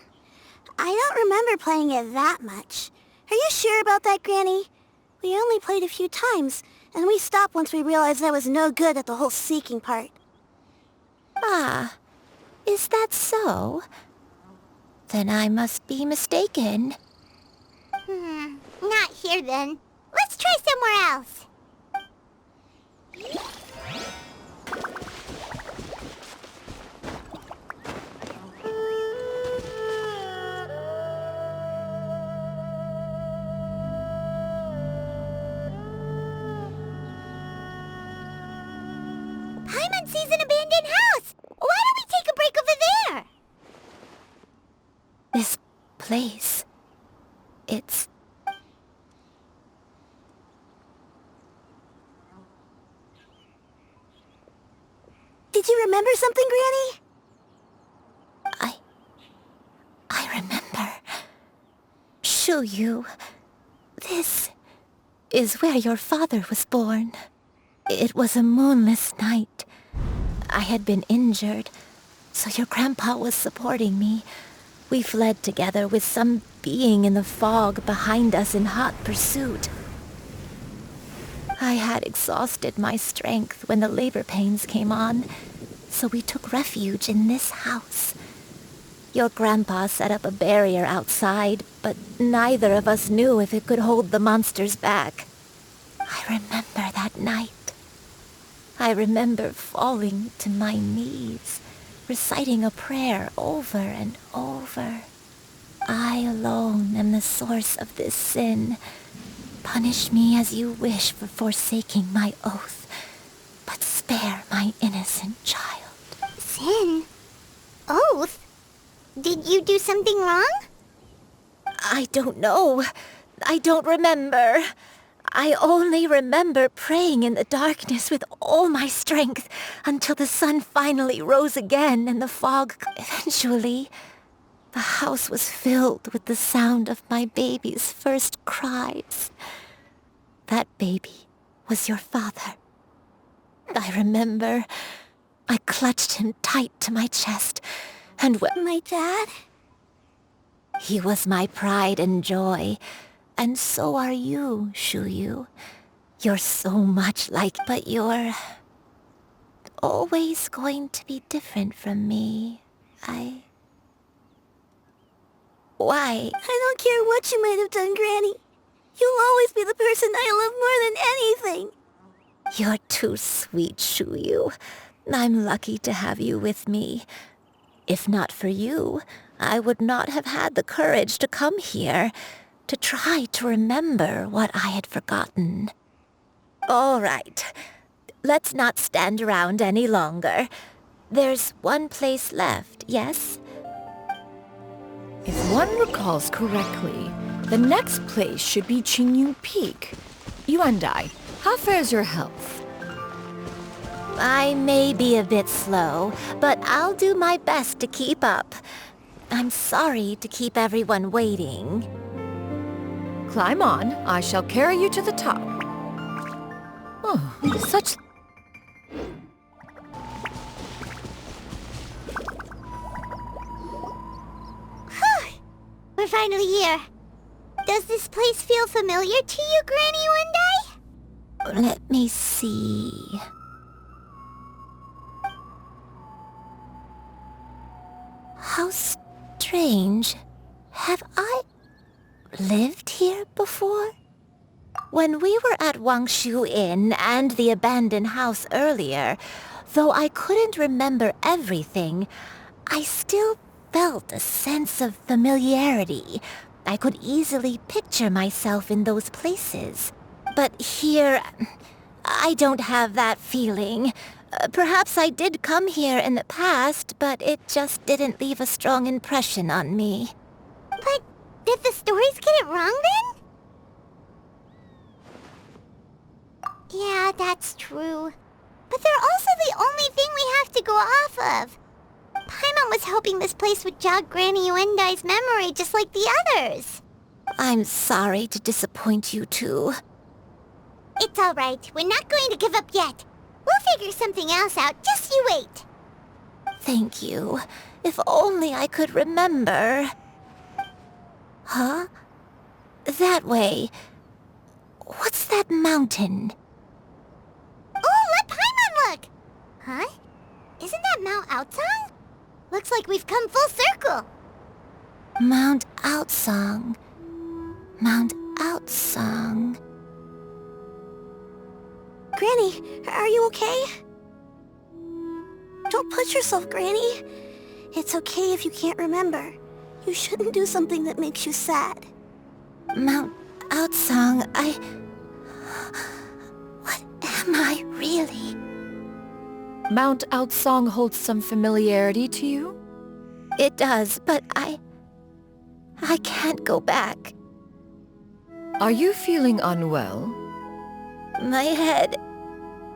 don't remember playing it that much. Are you sure about that, Granny? We only played a few times, and we stopped once we realized I was no good at the whole seeking part. Ah, is that so? Then I must be mistaken. Not here then. Let's try somewhere else. Paimon sees an abandoned house! Why don't we take a break over there? This place, it's... Did you remember something, Granny? I remember. Shuyu, this is where your father was born. It was a moonless night. I had been injured, so your grandpa was supporting me. We fled together with some being in the fog behind us in hot pursuit. I had exhausted my strength when the labor pains came on, so we took refuge in this house. Your grandpa set up a barrier outside, but neither of us knew if it could hold the monsters back. I remember that night. I remember falling to my knees, reciting a prayer over and over. I alone am the source of this sin. Punish me as you wish for forsaking my oath, but spare my innocent child. Sin? Oath? Did you do something wrong? I don't know. I don't remember. I only remember praying in the darkness with all my strength until the sun finally rose again and the fog... Eventually, the house was filled with the sound of my baby's first cries. That baby was your father. I remember I clutched him tight to my chest and My dad? He was my pride and joy, and so are you, Shuyu. You're so much like, but you're always going to be different from me. Why? I don't care what you might have done, Granny. You'll always be the person I love more than anything. You're too sweet, Shuyu. I'm lucky to have you with me. If not for you, I would not have had the courage to come here, to try to remember what I had forgotten. All right, let's not stand around any longer. There's one place left, yes? If one recalls correctly, the next place should be Qingyu Peak. You and I, how fares your health? I may be a bit slow, but I'll do my best to keep up. I'm sorry to keep everyone waiting. Climb on. I shall carry you to the top. Oh, such... We're finally here. Does this place feel familiar to you, Granny Wendai? Let me see... How strange. Have I lived here before? When we were at Wangshu Inn and the abandoned house earlier, though I couldn't remember everything, I still felt a sense of familiarity. I could easily picture myself in those places. But here, I don't have that feeling. Perhaps I did come here in the past, but it just didn't leave a strong impression on me. But did the stories get it wrong then? Yeah, that's true. But they're also the only thing we have to go off of. Paimon was hoping this place would jog Granny Yuendai's memory just like the others. I'm sorry to disappoint you too. It's all right. We're not going to give up yet. We'll figure something else out. Just you wait. Thank you. If only I could remember. Huh? That way. What's that mountain? Oh, let Paimon look! Huh? Isn't that Mount Outsang? Looks like we've come full circle. Mount Outsang. Mount Outsang. Granny, are you okay? Don't push yourself, Granny. It's okay if you can't remember. You shouldn't do something that makes you sad. Mount Outsang, What am I really? Mount Outsang holds some familiarity to you? It does, but I can't go back. Are you feeling unwell? My head,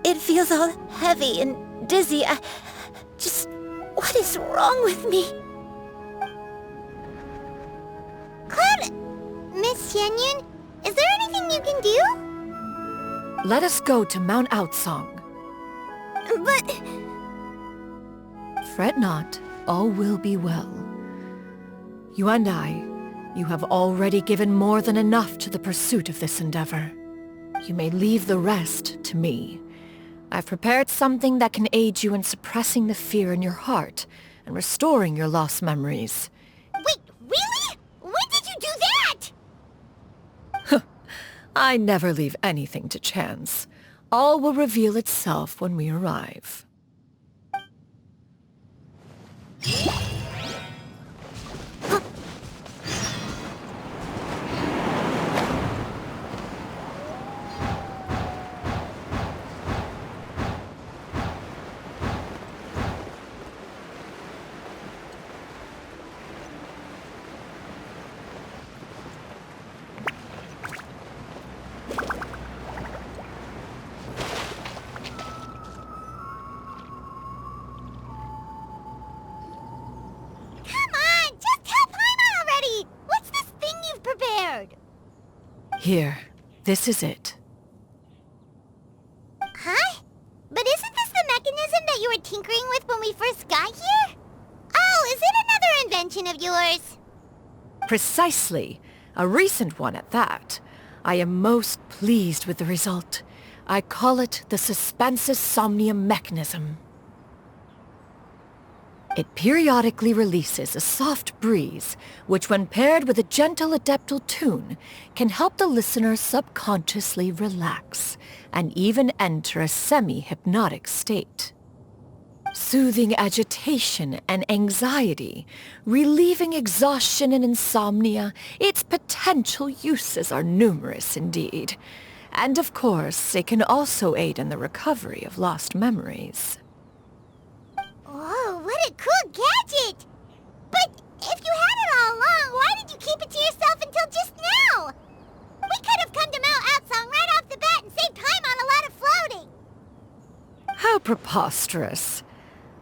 it feels all heavy and dizzy. What is wrong with me? Cloud, Miss Xianyun, is there anything you can do? Let us go to Mount Outsang. But... Fret not, all will be well. You and I, you have already given more than enough to the pursuit of this endeavor. You may leave the rest to me. I've prepared something that can aid you in suppressing the fear in your heart and restoring your lost memories. Wait, really? When did you do that? I never leave anything to chance. All will reveal itself when we arrive. Here, this is it. Huh? But isn't this the mechanism that you were tinkering with when we first got here? Oh, is it another invention of yours? Precisely. A recent one at that. I am most pleased with the result. I call it the Suspensus Somnium mechanism. It periodically releases a soft breeze, which when paired with a gentle adeptal tune, can help the listener subconsciously relax, and even enter a semi-hypnotic state. Soothing agitation and anxiety, relieving exhaustion and insomnia, its potential uses are numerous indeed. And of course, it can also aid in the recovery of lost memories. Whoa, what a cool gadget! But if you had it all along, why did you keep it to yourself until just now? We could have come to Mount Outsang right off the bat and saved time on a lot of floating. How preposterous.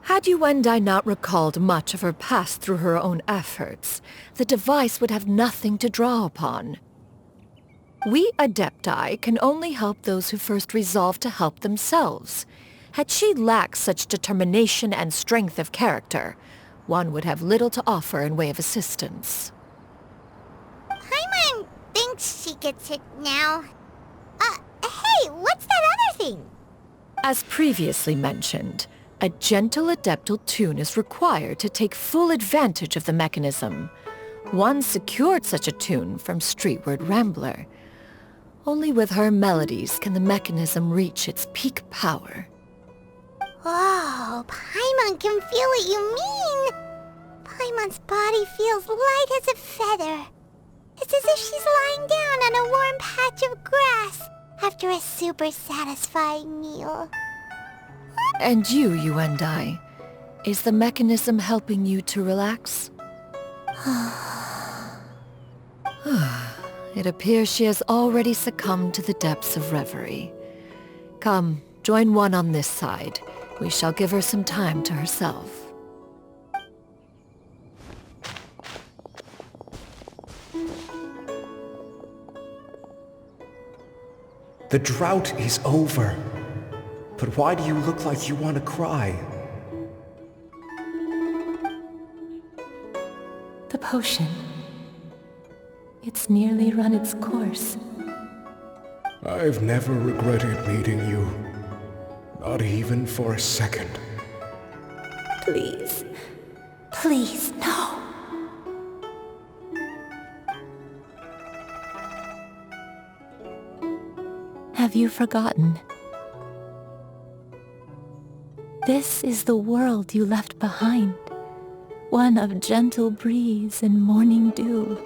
Had Yuendai not recalled much of her past through her own efforts, the device would have nothing to draw upon. We Adepti can only help those who first resolve to help themselves. Had she lacked such determination and strength of character, one would have little to offer in way of assistance. Paimon thinks she gets it now. Hey, what's that other thing? As previously mentioned, A gentle adeptal tune is required to take full advantage of the mechanism. One secured such a tune from Streetward Rambler. Only with her melodies can the mechanism reach its peak power. Whoa, Paimon can feel what you mean. Paimon's body feels light as a feather. It's as if she's lying down on a warm patch of grass after a super satisfying meal. And you and I, is the mechanism helping you to relax? It appears she has already succumbed to the depths of reverie. Come, join one on this side. We shall give her some time to herself. The drought is over. But why do you look like you want to cry? The potion. It's nearly run its course. I've never regretted meeting you. Not even for a second. Please. Please, no. Have you forgotten? This is the world you left behind. One of gentle breeze and morning dew,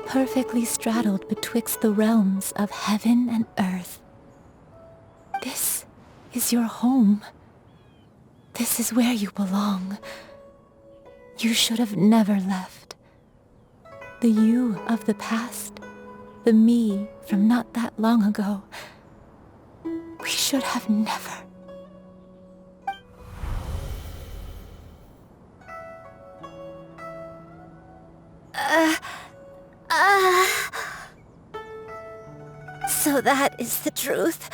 perfectly straddled betwixt the realms of heaven and earth. This is your home. This is where you belong. You should have never left. The you of the past, the me from not that long ago, we should have never. So that is the truth.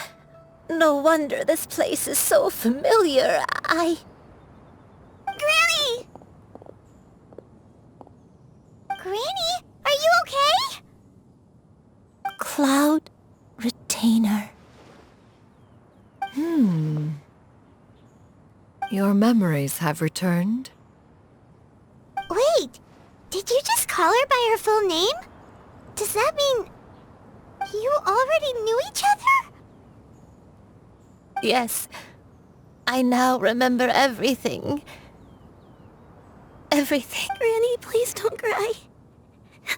No wonder this place is so familiar. Granny! Granny, are you okay? Cloud Retainer. Your memories have returned? Wait, did you just call her by her full name? Does that mean you already knew each other? Yes. I now remember everything. Everything. Granny, please don't cry.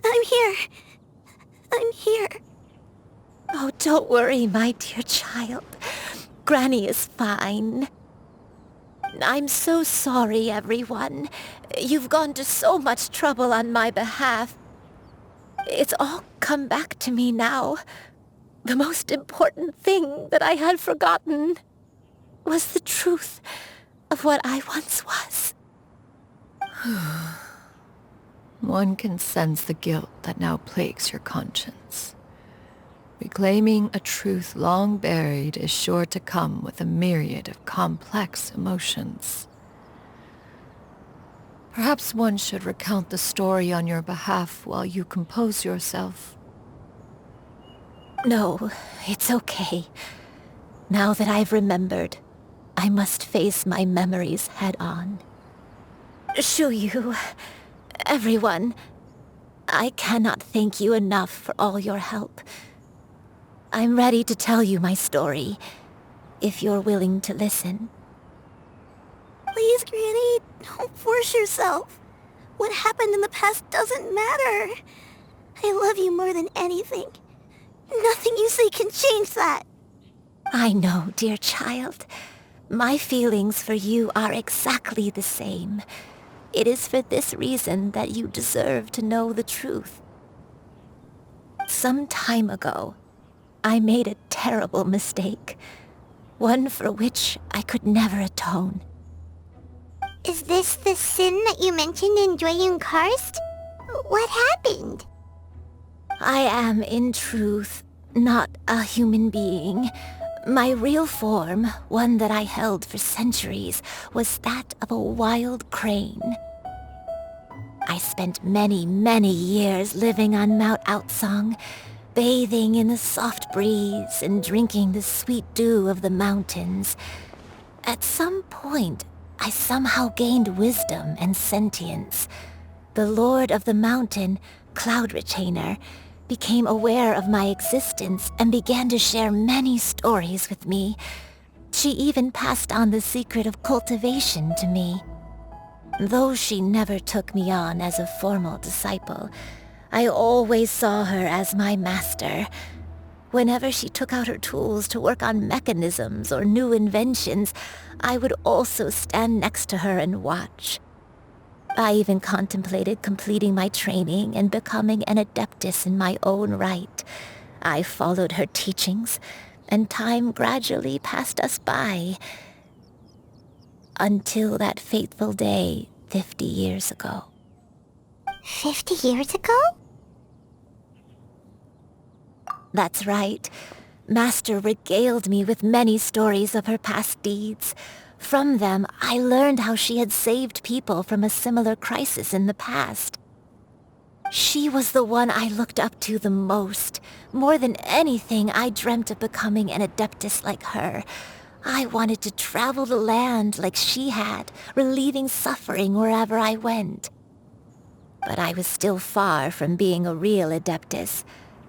I'm here. I'm here. Oh, don't worry, my dear child. Granny is fine. I'm so sorry, everyone. You've gone to so much trouble on my behalf. It's all come back to me now. The most important thing that I had forgotten was the truth of what I once was. One can sense the guilt that now plagues your conscience. Reclaiming a truth long buried is sure to come with a myriad of complex emotions. Perhaps one should recount the story on your behalf while you compose yourself. No, it's okay. Now that I've remembered, I must face my memories head on. Shuyu, everyone, I cannot thank you enough for all your help. I'm ready to tell you my story, if you're willing to listen. Please, Granny, don't force yourself. What happened in the past doesn't matter. I love you more than anything. Nothing you say can change that. I know, dear child. My feelings for you are exactly the same. It is for this reason that you deserve to know the truth. Some time ago, I made a terrible mistake. One for which I could never atone. Is this the sin that you mentioned in Dwayun Karst? What happened? I am, in truth, not a human being. My real form, one that I held for centuries, was that of a wild crane. I spent many, many years living on Mount Outsong, bathing in the soft breeze and drinking the sweet dew of the mountains. At some point, I somehow gained wisdom and sentience. The Lord of the Mountain, Cloud Retainer, became aware of my existence and began to share many stories with me. She even passed on the secret of cultivation to me. Though she never took me on as a formal disciple, I always saw her as my master. Whenever she took out her tools to work on mechanisms or new inventions, I would also stand next to her and watch. I even contemplated completing my training and becoming an adeptus in my own right. I followed her teachings, and time gradually passed us by. Until that fateful day 50 years ago. 50 years ago? That's right. Master regaled me with many stories of her past deeds. From them, I learned how she had saved people from a similar crisis in the past. She was the one I looked up to the most. More than anything, I dreamt of becoming an adeptus like her. I wanted to travel the land like she had, relieving suffering wherever I went. But I was still far from being a real adeptus.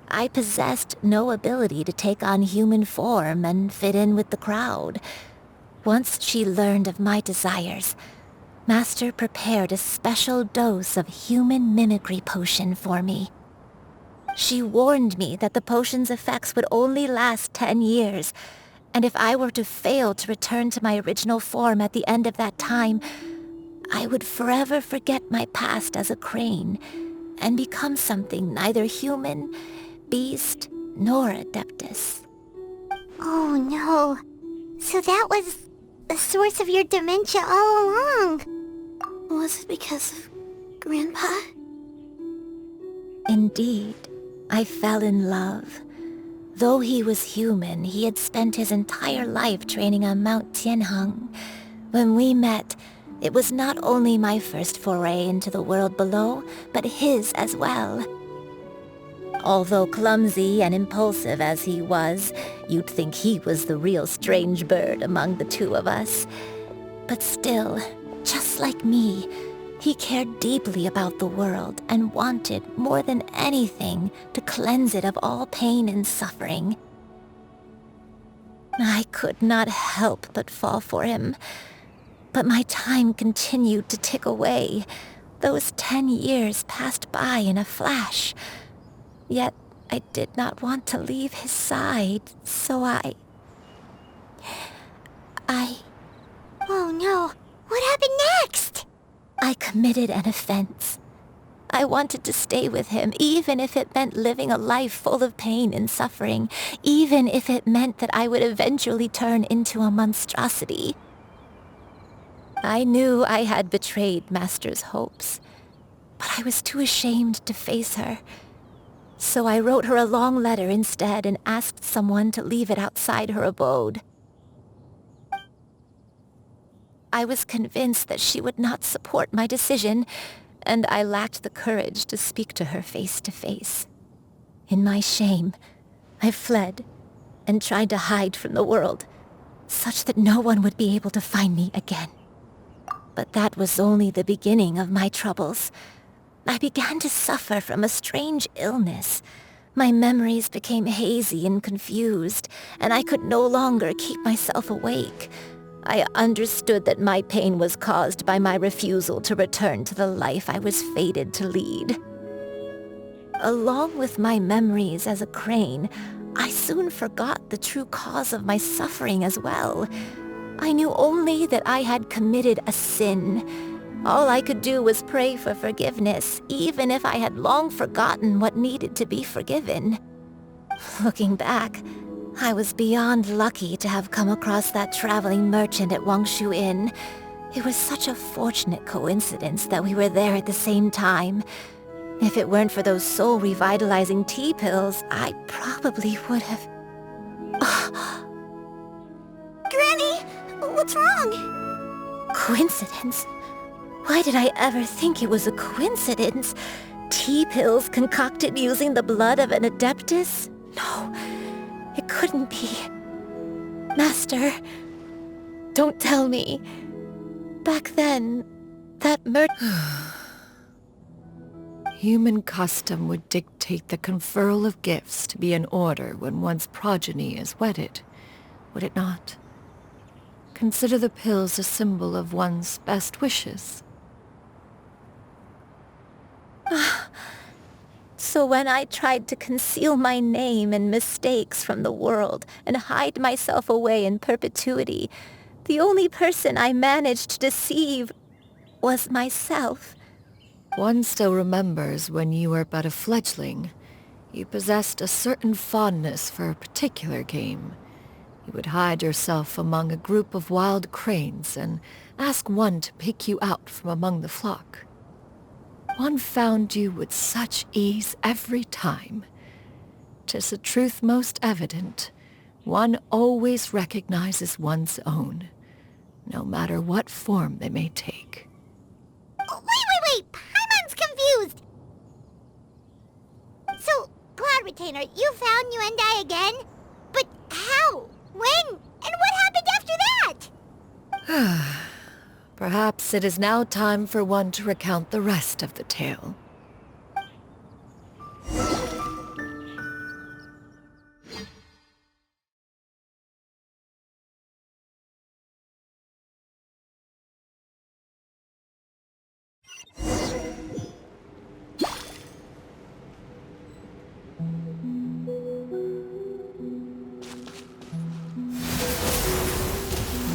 I possessed no ability to take on human form and fit in with the crowd. Once she learned of my desires, Master prepared a special dose of human mimicry potion for me. She warned me that the potion's effects would only last 10 years, and if I were to fail to return to my original form at the end of that time, I would forever forget my past as a crane and become something neither human, beast, nor adeptus. Oh no. So that was the source of your dementia all along. Was it because of Grandpa? Indeed, I fell in love. Though he was human, he had spent his entire life training on Mount Tianheng. When we met, it was not only my first foray into the world below, but his as well. Although clumsy and impulsive as he was, you'd think he was the real strange bird among the two of us. But still, just like me, he cared deeply about the world and wanted, more than anything, to cleanse it of all pain and suffering. I could not help but fall for him. But my time continued to tick away. Those 10 years passed by in a flash. Yet I did not want to leave his side, so I... Oh no, what happened next? I committed an offense. I wanted to stay with him, even if it meant living a life full of pain and suffering, even if it meant that I would eventually turn into a monstrosity. I knew I had betrayed Master's hopes, but I was too ashamed to face her. So I wrote her a long letter instead and asked someone to leave it outside her abode. I was convinced that she would not support my decision, and I lacked the courage to speak to her face to face. In my shame, I fled and tried to hide from the world, such that no one would be able to find me again. But that was only the beginning of my troubles. I began to suffer from a strange illness. My memories became hazy and confused, and I could no longer keep myself awake. I understood that my pain was caused by my refusal to return to the life I was fated to lead. Along with my memories as a crane, I soon forgot the true cause of my suffering as well. I knew only that I had committed a sin. All I could do was pray for forgiveness, even if I had long forgotten what needed to be forgiven. Looking back, I was beyond lucky to have come across that traveling merchant at Wangshu Inn. It was such a fortunate coincidence that we were there at the same time. If it weren't for those soul-revitalizing tea pills, I probably would have... Granny! What's wrong? Coincidence? Why did I ever think it was a coincidence? Tea pills concocted using the blood of an adeptus? No, it couldn't be. Master, don't tell me. Back then, that murder... Human custom would dictate the conferral of gifts to be in order when one's progeny is wedded, would it not? Consider the pills a symbol of one's best wishes. So when I tried to conceal my name and mistakes from the world and hide myself away in perpetuity, the only person I managed to deceive was myself. One still remembers when you were but a fledgling. You possessed a certain fondness for a particular game. You would hide yourself among a group of wild cranes and ask one to pick you out from among the flock. One found you with such ease every time. 'Tis a truth most evident. One always recognizes one's own, no matter what form they may take. Wait! Paimon's confused! So, Cloud Retainer, you found Yuendai again? But how? When? And what happened after that? Perhaps it is now time for one to recount the rest of the tale.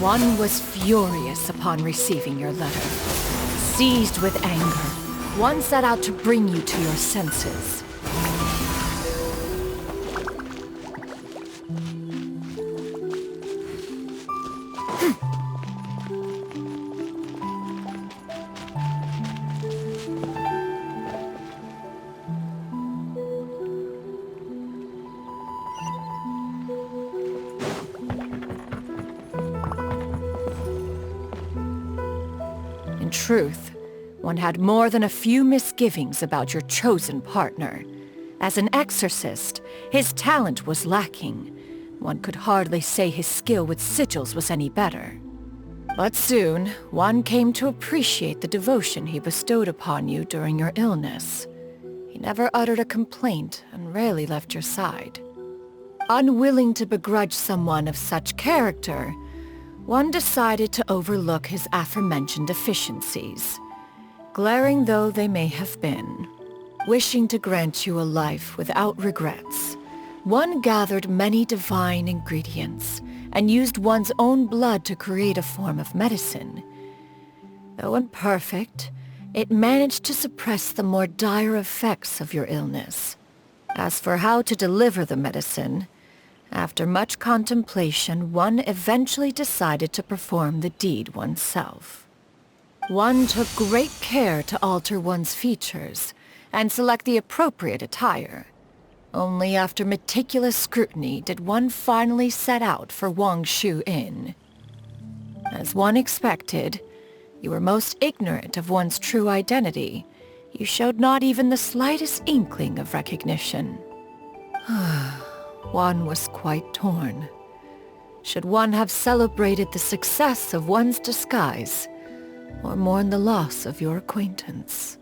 One was furious upon receiving your letter. Seized with anger, one set out to bring you to your senses. In truth, one had more than a few misgivings about your chosen partner. As an exorcist, his talent was lacking. One could hardly say his skill with sigils was any better. But soon, one came to appreciate the devotion he bestowed upon you during your illness. He never uttered a complaint and rarely left your side. Unwilling to begrudge someone of such character, one decided to overlook his aforementioned deficiencies, glaring though they may have been. Wishing to grant you a life without regrets, one gathered many divine ingredients and used one's own blood to create a form of medicine. Though imperfect, it managed to suppress the more dire effects of your illness. As for how to deliver the medicine, after much contemplation, one eventually decided to perform the deed oneself. One took great care to alter one's features and select the appropriate attire. Only after meticulous scrutiny did one finally set out for Wangshu Inn. As one expected, you were most ignorant of one's true identity. You showed not even the slightest inkling of recognition. One was quite torn. Should one have celebrated the success of one's disguise, or mourn the loss of your acquaintance?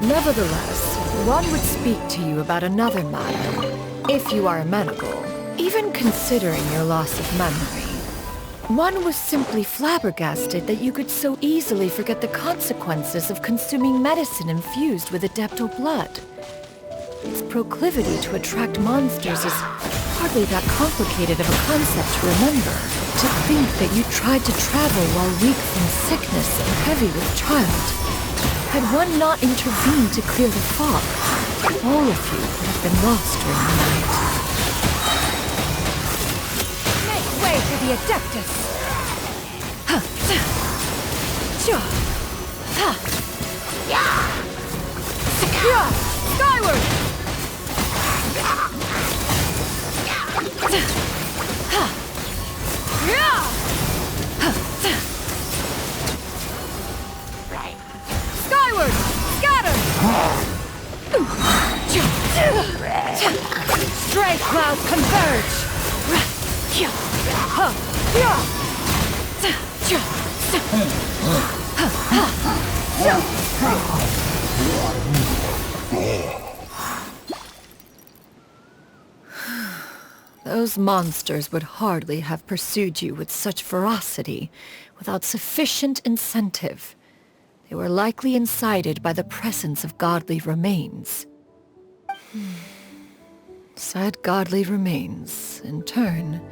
Nevertheless, one would speak to you about another matter, if you are amenable, even considering your loss of memory. One was simply flabbergasted that you could so easily forget the consequences of consuming medicine infused with adeptal blood. Its proclivity to attract monsters is hardly that complicated of a concept to remember. To think that you tried to travel while weak from sickness and heavy with child. Had one not intervened to clear the fog, all of you would have been lost during the night. way for the Adeptus! Skyward! Skyward! Scatter! Stray clouds converge! Those monsters would hardly have pursued you with such ferocity without sufficient incentive. They were likely incited by the presence of godly remains. Said godly remains, in turn,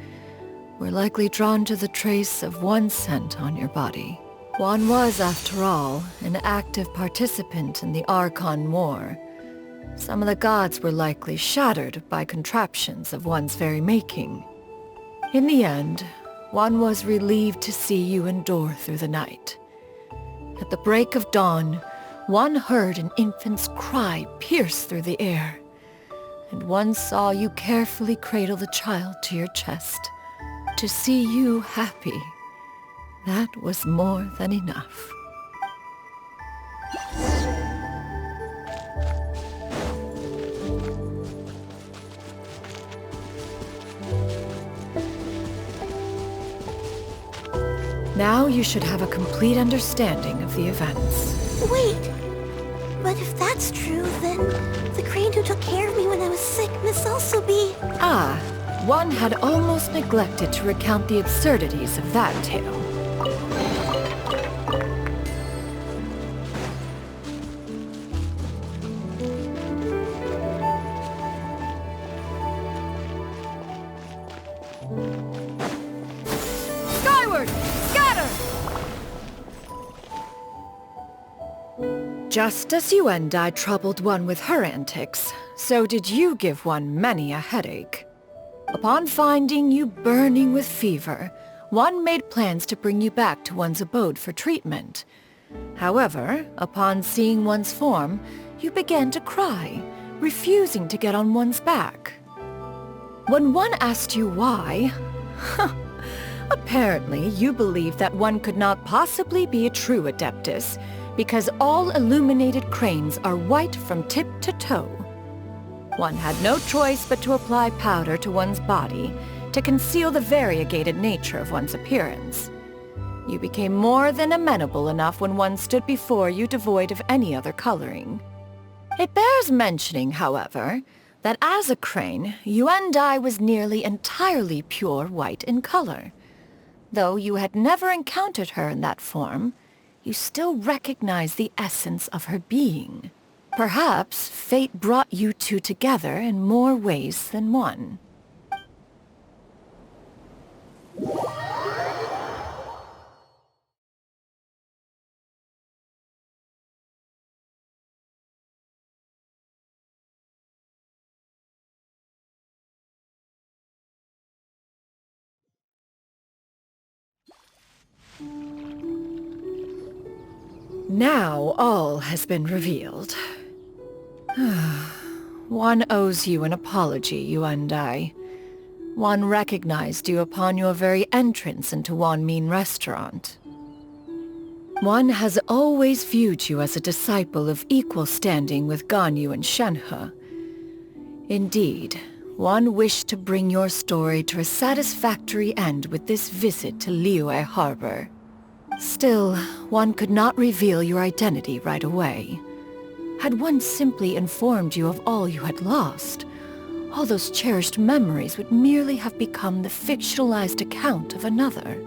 were likely drawn to the trace of one scent on your body. One was, after all, an active participant in the Archon War. Some of the gods were likely shattered by contraptions of one's very making. In the end, one was relieved to see you endure through the night. At the break of dawn, one heard an infant's cry pierce through the air, and one saw you carefully cradle the child to your chest. To see you happy, that was more than enough. Now you should have a complete understanding of the events. Wait! But if that's true, then the crane who took care of me when I was sick must also be... Ah, one had almost neglected to recount the absurdities of that tale. Just as you and I troubled one with her antics, so did you give one many a headache. Upon finding you burning with fever, one made plans to bring you back to one's abode for treatment. However, upon seeing one's form, you began to cry, refusing to get on one's back. When one asked you why, apparently you believed that one could not possibly be a true Adeptus, because all illuminated cranes are white from tip to toe. One had no choice but to apply powder to one's body to conceal the variegated nature of one's appearance. You became more than amenable enough when one stood before you devoid of any other coloring. It bears mentioning, however, that as a crane, you and I was nearly entirely pure white in color. Though you had never encountered her in that form, you still recognize the essence of her being. Perhaps fate brought you two together in more ways than one. Now all has been revealed. One owes you an apology, you and I. One recognized you upon your very entrance into Wanmin restaurant. One has always viewed you as a disciple of equal standing with Ganyu and Shenhe. Indeed, one wished to bring your story to a satisfactory end with this visit to Liyue Harbor. Still, one could not reveal your identity right away. Had one simply informed you of all you had lost, all those cherished memories would merely have become the fictionalized account of another.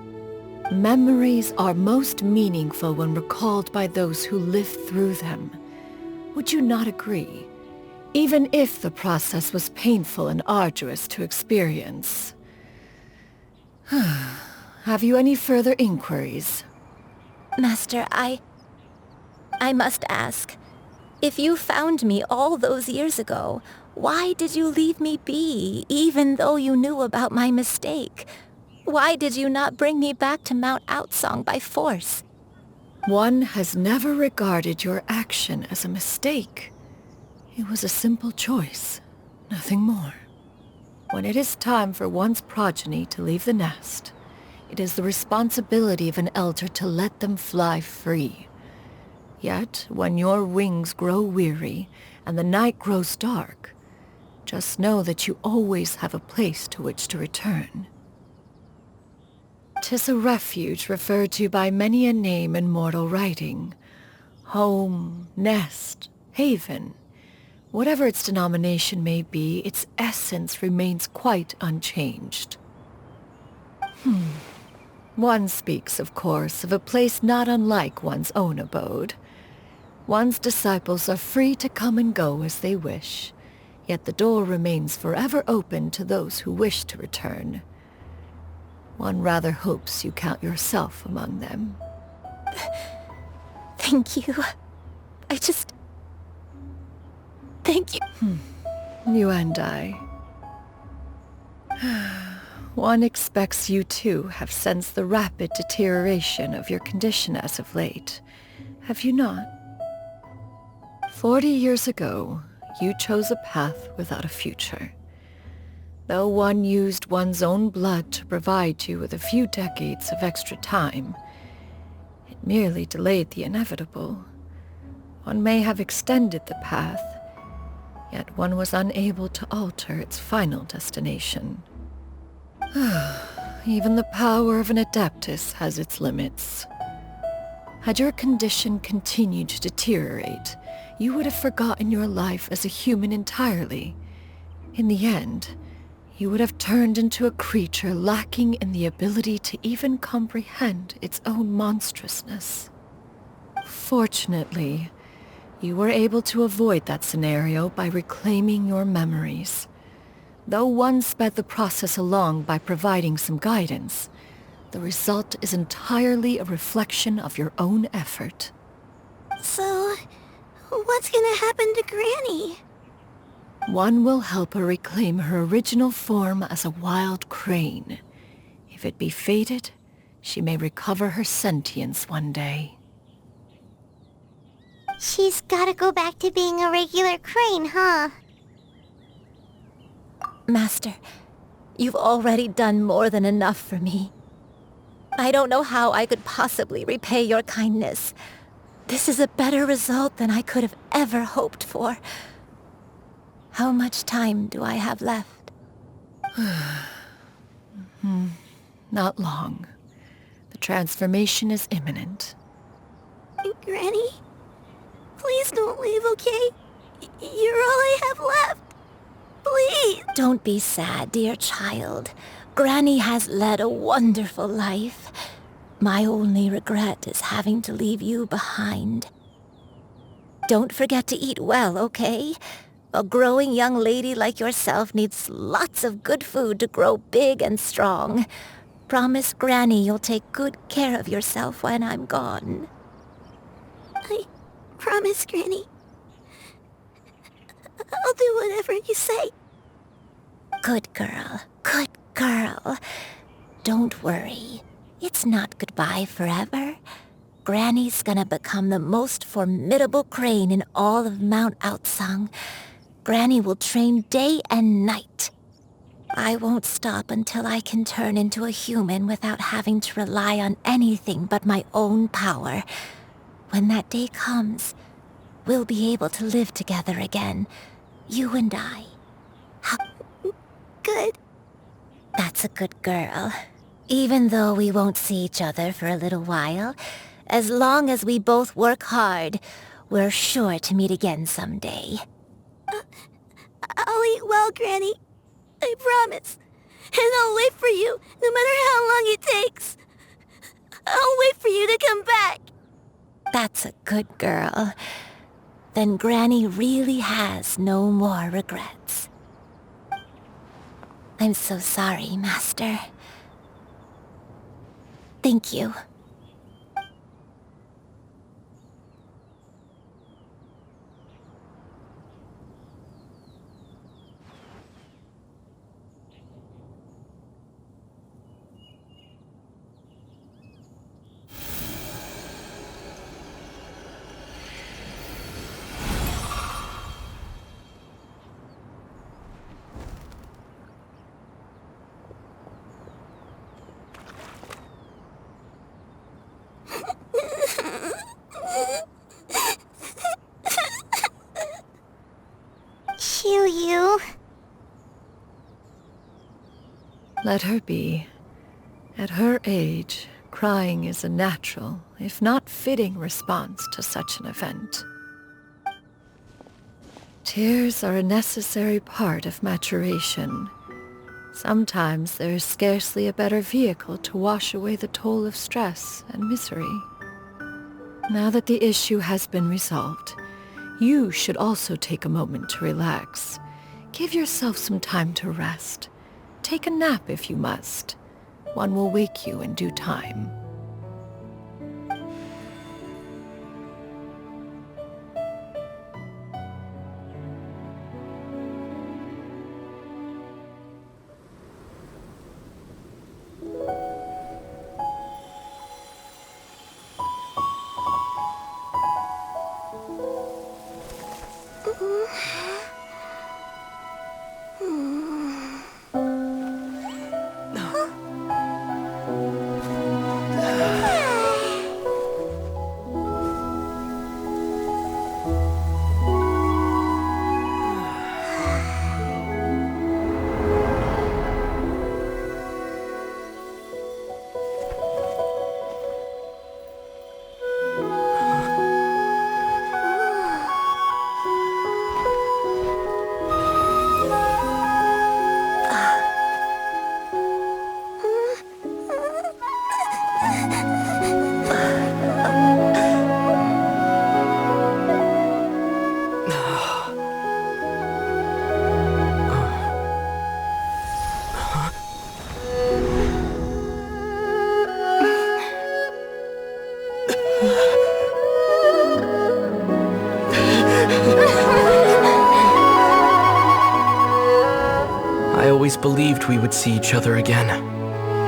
Memories are most meaningful when recalled by those who lived through them. Would you not agree? Even if the process was painful and arduous to experience. Have you any further inquiries? Master, I must ask. If you found me all those years ago, why did you leave me be, even though you knew about my mistake? Why did you not bring me back to Mount Outsong by force? One has never regarded your action as a mistake. It was a simple choice, nothing more. When it is time for one's progeny to leave the nest, it is the responsibility of an elder to let them fly free. Yet, when your wings grow weary and the night grows dark, just know that you always have a place to which to return. 'Tis a refuge referred to by many a name in mortal writing. Home, nest, haven. Whatever its denomination may be, its essence remains quite unchanged. One speaks, of course, of a place not unlike one's own abode. One's disciples are free to come and go as they wish, yet the door remains forever open to those who wish to return. One rather hopes you count yourself among them. Thank you. Thank you. You and I. One expects you too have sensed the rapid deterioration of your condition as of late, have you not? 40 years ago, you chose a path without a future. Though one used one's own blood to provide you with a few decades of extra time, it merely delayed the inevitable. One may have extended the path, yet one was unable to alter its final destination. Even the power of an adeptus has its limits. Had your condition continued to deteriorate, you would have forgotten your life as a human entirely. In the end, you would have turned into a creature lacking in the ability to even comprehend its own monstrousness. Fortunately, you were able to avoid that scenario by reclaiming your memories. Though one sped the process along by providing some guidance, the result is entirely a reflection of your own effort. So, what's gonna happen to Granny? One will help her reclaim her original form as a wild crane. If it be fated, she may recover her sentience one day. She's gotta go back to being a regular crane, huh? Master, you've already done more than enough for me. I don't know how I could possibly repay your kindness. This is a better result than I could have ever hoped for. How much time do I have left? Not long. The transformation is imminent. Granny? Please don't leave, okay? You're all I have left. Please! Don't be sad, dear child. Granny has led a wonderful life. My only regret is having to leave you behind. Don't forget to eat well, okay? A growing young lady like yourself needs lots of good food to grow big and strong. Promise Granny you'll take good care of yourself when I'm gone. I promise, Granny. I'll do whatever you say. Good girl. Good girl. Don't worry. It's not goodbye forever. Granny's gonna become the most formidable crane in all of Mount Outsong. Granny will train day and night. I won't stop until I can turn into a human without having to rely on anything but my own power. When that day comes, we'll be able to live together again. You and I. Good. That's a good girl. Even though we won't see each other for a little while, as long as we both work hard, we're sure to meet again someday. I'll eat well, Granny. I promise. And I'll wait for you, no matter how long it takes. I'll wait for you to come back. That's a good girl. Then Granny really has no more regrets. I'm so sorry, Master. Thank you. Shoo. Let her be. At her age, crying is a natural, if not fitting, response to such an event. Tears are a necessary part of maturation. Sometimes there is scarcely a better vehicle to wash away the toll of stress and misery. Now that the issue has been resolved, you should also take a moment to relax. Give yourself some time to rest. Take a nap if you must. One will wake you in due time. I always believed we would see each other again,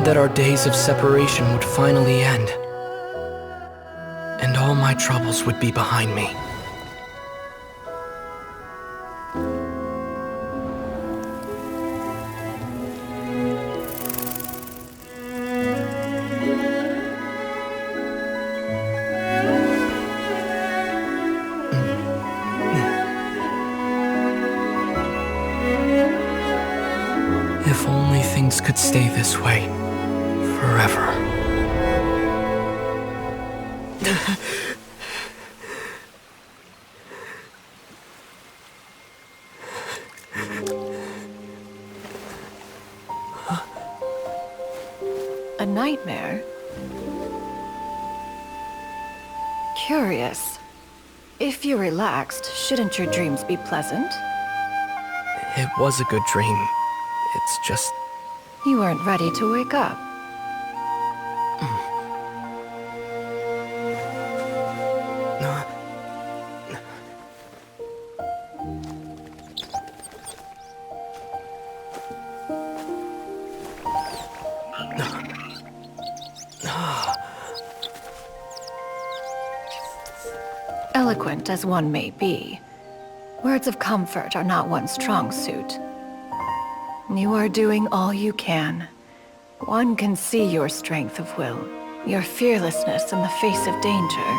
that our days of separation would finally end, and all my troubles would be behind me. If only things could stay this way forever. A nightmare? Curious. If you're relaxed, shouldn't your dreams be pleasant? It was a good dream. It's just... You weren't ready to wake up. Eloquent as one may be, words of comfort are not one's strong suit. You are doing all you can. One can see your strength of will, your fearlessness in the face of danger.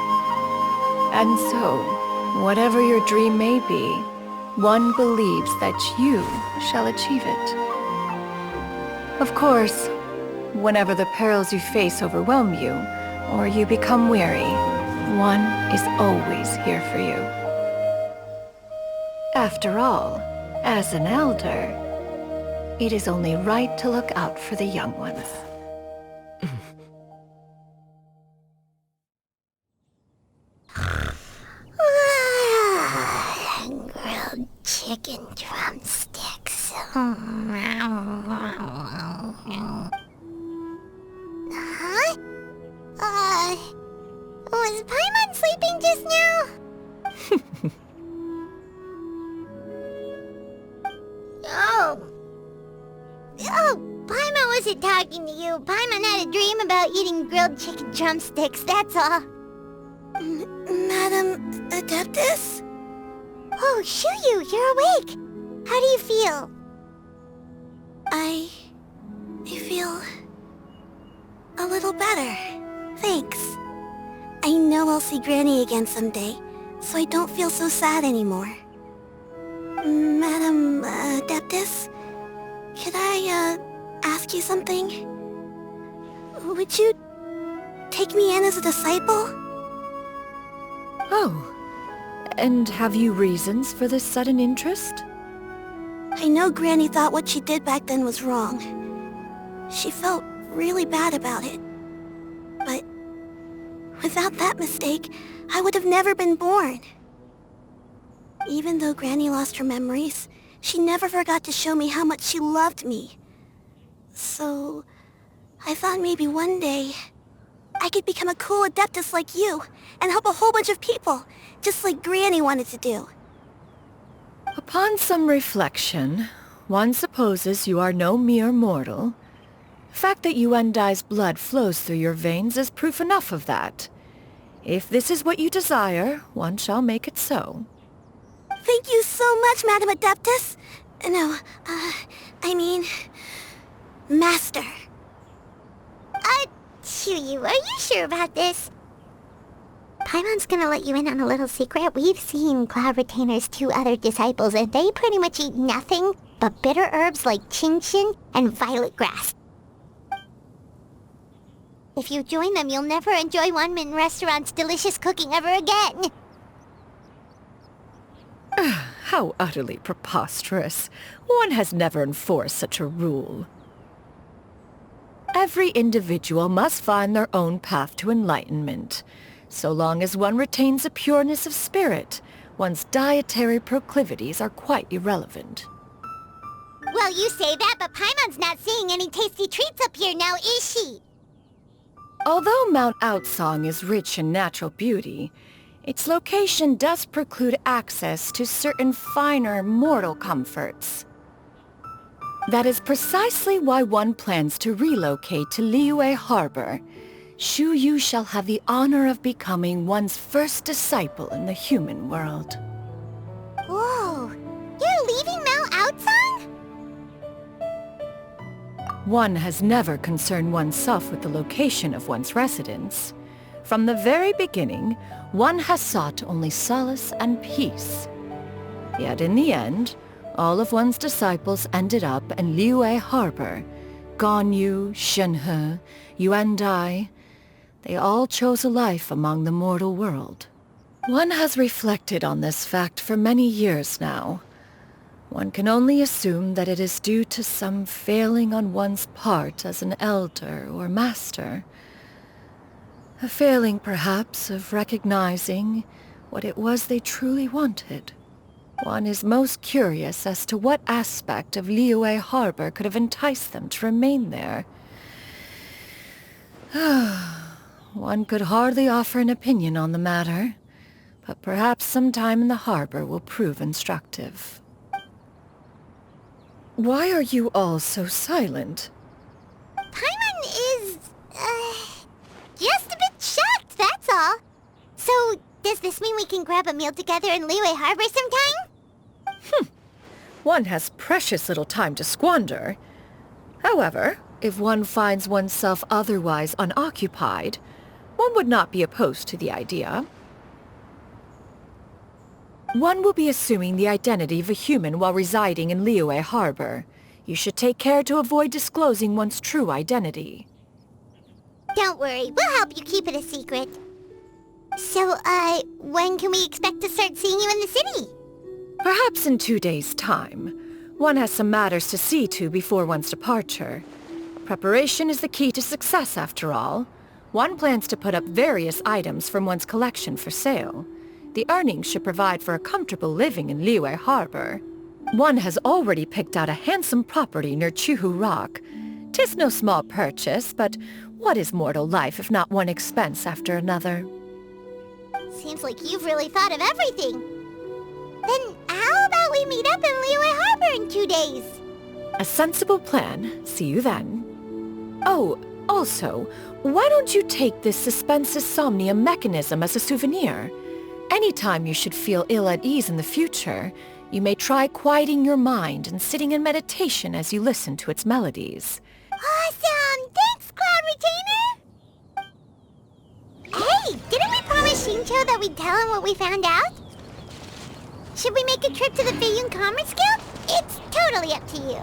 And so, whatever your dream may be, one believes that you shall achieve it. Of course, whenever the perils you face overwhelm you, or you become weary, one is always here for you. After all, as an elder, it is only right to look out for the young ones. Grilled chicken drumsticks. Huh? Was Paimon sleeping just now? Oh, Paimon wasn't talking to you. Paimon had a dream about eating grilled chicken drumsticks, that's all. Madam Adeptus? Oh, Shuyu, you're awake. How do you feel? I feel a little better. Thanks. I know I'll see Granny again someday, so I don't feel so sad anymore. Madam ask you something? Would you take me in as a disciple? Oh, and have you reasons for this sudden interest? I know Granny thought what she did back then was wrong. She felt really bad about it. But without that mistake, I would have never been born. Even though Granny lost her memories, she never forgot to show me how much she loved me. So, I thought maybe one day I could become a cool adeptus like you and help a whole bunch of people, just like Granny wanted to do. Upon some reflection, one supposes you are no mere mortal. The fact that Yuendai's blood flows through your veins is proof enough of that. If this is what you desire, one shall make it so. Thank you so much, Madam Adeptus. No, I mean, Master. Chuyu, are you sure about this? Paimon's gonna let you in on a little secret. We've seen Cloud Retainer's 2 other disciples, and they pretty much eat nothing but bitter herbs like chinchin and violet grass. If you join them, you'll never enjoy One Min Restaurant's delicious cooking ever again. How utterly preposterous. One has never enforced such a rule. Every individual must find their own path to enlightenment. So long as one retains a pureness of spirit, one's dietary proclivities are quite irrelevant. Well, you say that, but Paimon's not seeing any tasty treats up here now, is she? Although Mount Outsong is rich in natural beauty, its location does preclude access to certain finer mortal comforts. That is precisely why one plans to relocate to Liyue Harbor. Shu Yu shall have the honor of becoming one's first disciple in the human world. Whoa! You're leaving Mount Outsong? One has never concerned oneself with the location of one's residence. From the very beginning, one has sought only solace and peace. Yet in the end, all of one's disciples ended up in Liyue Harbor. Ganyu, Shenhe, Yuendai, they all chose a life among the mortal world. One has reflected on this fact for many years now. One can only assume that it is due to some failing on one's part as an elder or master. A failing, perhaps, of recognizing what it was they truly wanted. One is most curious as to what aspect of Liyue Harbor could have enticed them to remain there. One could hardly offer an opinion on the matter, but perhaps some time in the harbor will prove instructive. Why are you all so silent? Paimon is, just a bit shocked, that's all. So, does this mean we can grab a meal together in Liyue Harbor sometime? One has precious little time to squander. However, if one finds oneself otherwise unoccupied, one would not be opposed to the idea. One will be assuming the identity of a human while residing in Liyue Harbor. You should take care to avoid disclosing one's true identity. Don't worry, we'll help you keep it a secret. So, when can we expect to start seeing you in the city? Perhaps in 2 days' time. One has some matters to see to before one's departure. Preparation is the key to success, after all. One plans to put up various items from one's collection for sale. The earnings should provide for a comfortable living in Liyue Harbor. One has already picked out a handsome property near Chuhu Rock. 'Tis no small purchase, but what is mortal life if not one expense after another? Seems like you've really thought of everything. Then how about we meet up in Liyue Harbor in 2 days? A sensible plan. See you then. Oh, also, why don't you take this suspense insomnia mechanism as a souvenir? Anytime you should feel ill at ease in the future, you may try quieting your mind and sitting in meditation as you listen to its melodies. Awesome! Thanks, Cloud Retainer! Hey, didn't we promise Shincho that we'd tell him what we found out? Should we make a trip to the Feiyun Commerce Guild? It's totally up to you.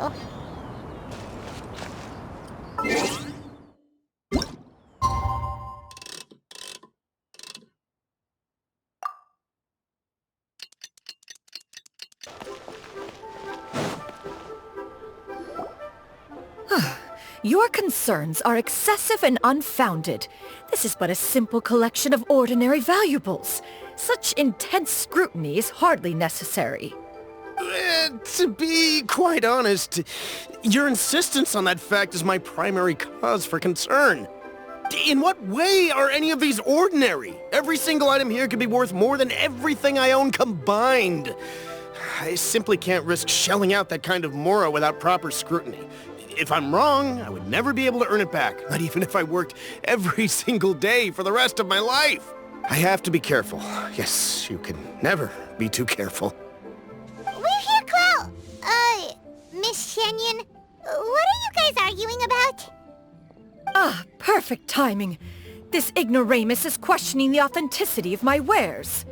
Your concerns are excessive and unfounded. This is but a simple collection of ordinary valuables. Such intense scrutiny is hardly necessary. To be quite honest, your insistence on that fact is my primary cause for concern. In what way are any of these ordinary? Every single item here could be worth more than everything I own combined. I simply can't risk shelling out that kind of mora without proper scrutiny. If I'm wrong, I would never be able to earn it back, not even if I worked every single day for the rest of my life. I have to be careful. Yes, you can never be too careful. We're here, Clo! Miss Shenyun, what are you guys arguing about? Ah, perfect timing. This ignoramus is questioning the authenticity of my wares.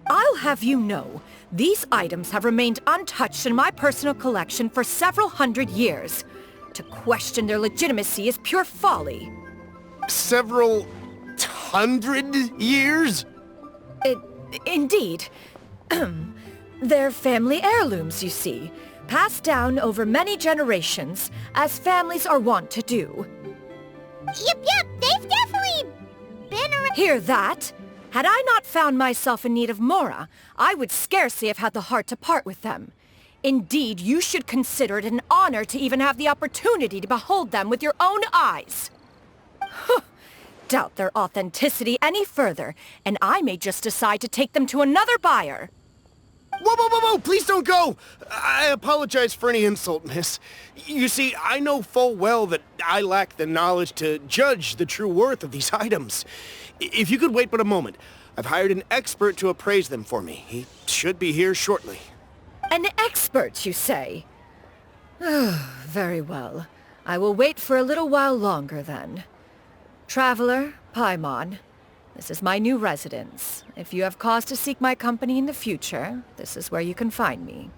I'll have you know, these items have remained untouched in my personal collection for several hundred years. To question their legitimacy is pure folly. Several hundred years? Indeed. They're family heirlooms, you see, passed down over many generations, as families are wont to do. Yep, they've definitely been around. Hear that? Had I not found myself in need of mora, I would scarcely have had the heart to part with them. Indeed, you should consider it an honor to even have the opportunity to behold them with your own eyes. Doubt their authenticity any further, and I may just decide to take them to another buyer. Whoa, please don't go! I apologize for any insult, miss. You see, I know full well that I lack the knowledge to judge the true worth of these items. If you could wait but a moment, I've hired an expert to appraise them for me. He should be here shortly. An expert, you say? Very well. I will wait for a little while longer, then. Traveler, Paimon, this is my new residence. If you have cause to seek my company in the future, this is where you can find me.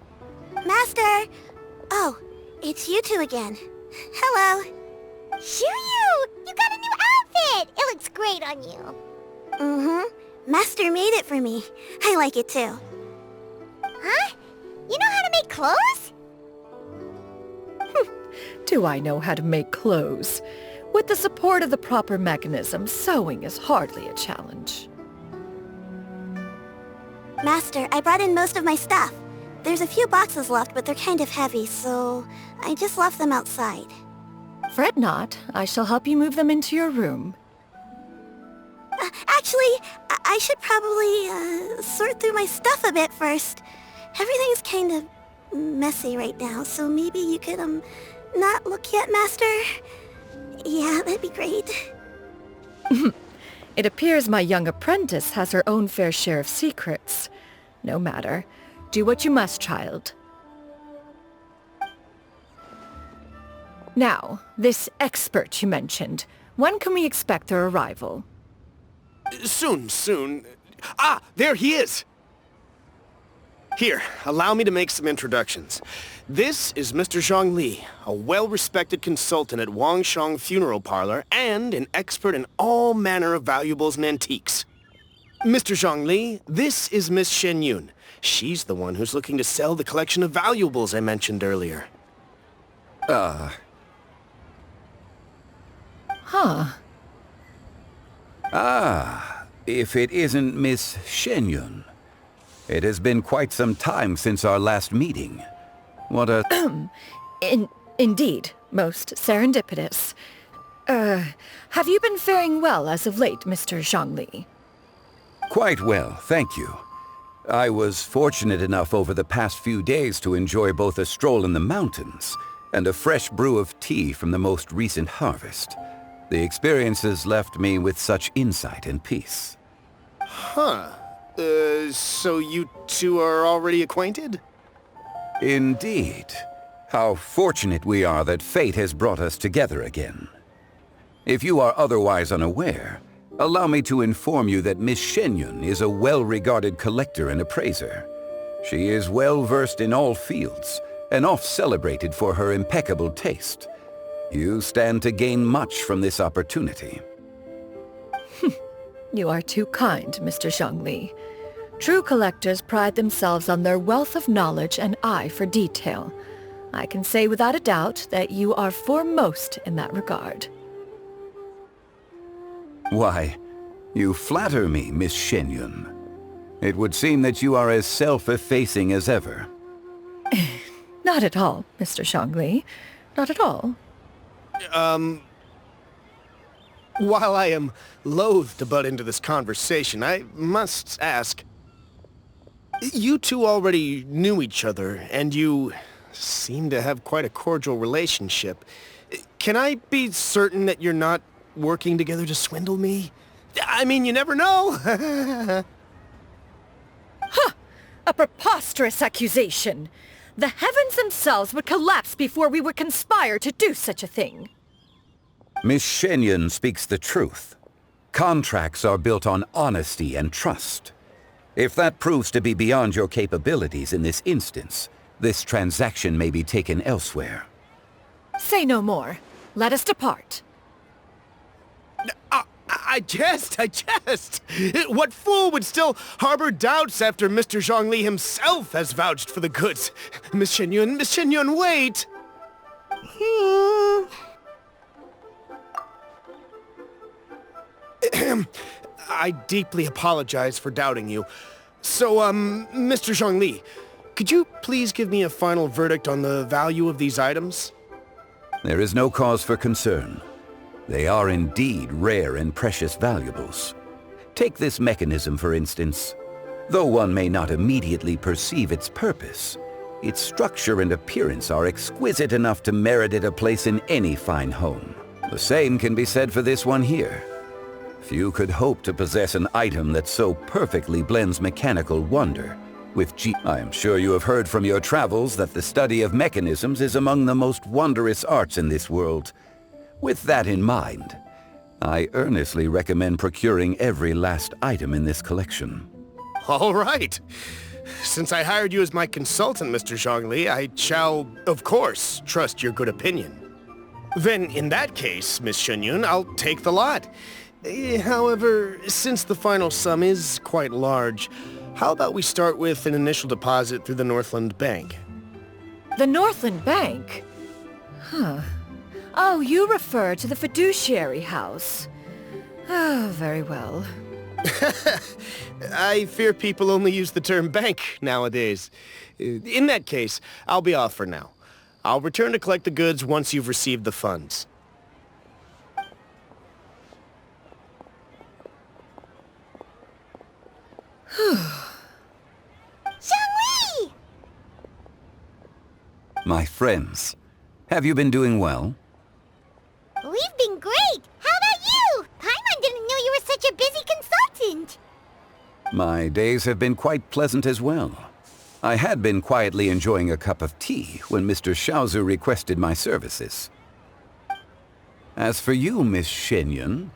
Master! Oh, it's you two again. Hello. Shiryu! You got a new outfit! It looks great on you. Mm-hmm. Master made it for me. I like it too. Huh? You know how to make clothes? Do I know how to make clothes? With the support of the proper mechanism, sewing is hardly a challenge. Master, I brought in most of my stuff. There's a few boxes left, but they're kind of heavy, so I just left them outside. Fret not. I shall help you move them into your room. Actually, I should probably sort through my stuff a bit first. Everything's kind of messy right now, so maybe you could, not look yet, Master? Yeah, that'd be great. It appears my young apprentice has her own fair share of secrets. No matter. Do what you must, child. Now, this expert you mentioned, when can we expect their arrival? Soon. Ah, there he is! Here, allow me to make some introductions. This is Mr. Zhongli, a well-respected consultant at Wangshang Funeral Parlor and an expert in all manner of valuables and antiques. Mr. Zhongli, this is Miss Shenyun. She's the one who's looking to sell the collection of valuables I mentioned earlier. If it isn't Miss Shenyun. It has been quite some time since our last meeting. What a... Indeed, most serendipitous. Have you been faring well as of late, Mr. Zhongli? Quite well, thank you. I was fortunate enough over the past few days to enjoy both a stroll in the mountains and a fresh brew of tea from the most recent harvest. The experiences left me with such insight and peace. So you two are already acquainted? Indeed. How fortunate we are that fate has brought us together again. If you are otherwise unaware, allow me to inform you that Miss Shenyun is a well-regarded collector and appraiser. She is well-versed in all fields, and oft celebrated for her impeccable taste. You stand to gain much from this opportunity. You are too kind, Mr. Zhongli. True collectors pride themselves on their wealth of knowledge and eye for detail. I can say without a doubt that you are foremost in that regard. Why, you flatter me, Miss Shenyun. It would seem that you are as self-effacing as ever. Not at all, Mr. Zhongli. Not at all. While I am loath to butt into this conversation, I must ask, you two already knew each other, and you seem to have quite a cordial relationship. Can I be certain that you're not working together to swindle me? I mean, you never know. Huh! A preposterous accusation! The heavens themselves would collapse before we would conspire to do such a thing. Miss Shenyun speaks the truth. Contracts are built on honesty and trust. If that proves to be beyond your capabilities in this instance, this transaction may be taken elsewhere. Say no more. Let us depart. I jest! What fool would still harbor doubts after Mr. Zhongli himself has vouched for the goods? Miss Shenyun, wait! I deeply apologize for doubting you. So, Mr. Zhongli, could you please give me a final verdict on the value of these items? There is no cause for concern. They are indeed rare and precious valuables. Take this mechanism, for instance. Though one may not immediately perceive its purpose, its structure and appearance are exquisite enough to merit it a place in any fine home. The same can be said for this one here. Few could hope to possess an item that so perfectly blends mechanical wonder with I am sure you have heard from your travels that the study of mechanisms is among the most wondrous arts in this world. With that in mind, I earnestly recommend procuring every last item in this collection. All right. Since I hired you as my consultant, Mr. Zhongli, I shall, of course, trust your good opinion. Then, in that case, Miss Shenyun, I'll take the lot. However, since the final sum is quite large, how about we start with an initial deposit through the Northland Bank? The Northland Bank? Huh. Oh, you refer to the fiduciary house. Oh, very well. I fear people only use the term bank nowadays. In that case, I'll be off for now. I'll return to collect the goods once you've received the funds. Zhongli! My friends, have you been doing well? We've been great! How about you? Paimon didn't know you were such a busy consultant! My days have been quite pleasant as well. I had been quietly enjoying a cup of tea when Mr. Xiaozu requested my services. As for you, Miss Shenyun,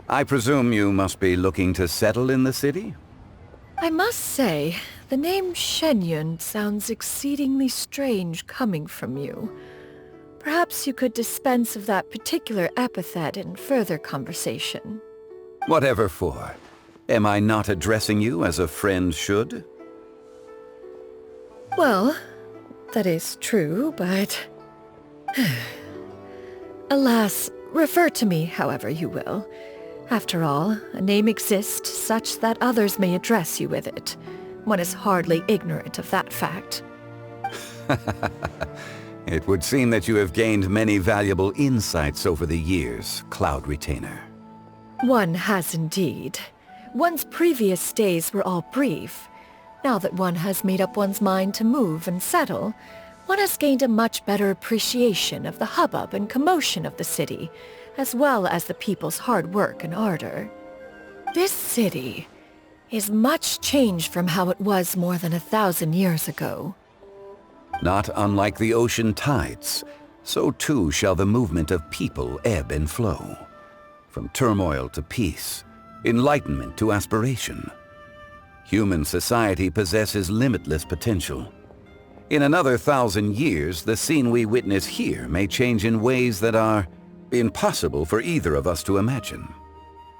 I presume you must be looking to settle in the city? I must say, the name Shenyun sounds exceedingly strange coming from you. Perhaps you could dispense of that particular epithet in further conversation. Whatever for. Am I not addressing you as a friend should? Well, that is true, but... Alas, refer to me however you will. After all, a name exists such that others may address you with it. One is hardly ignorant of that fact. It would seem that you have gained many valuable insights over the years, Cloud Retainer. One has indeed. One's previous stays were all brief. Now that one has made up one's mind to move and settle, one has gained a much better appreciation of the hubbub and commotion of the city, as well as the people's hard work and ardor. This city is much changed from how it was more than 1,000 years ago. Not unlike the ocean tides, so too shall the movement of people ebb and flow. From turmoil to peace, enlightenment to aspiration. Human society possesses limitless potential. In another 1,000 years, the scene we witness here may change in ways that are impossible for either of us to imagine.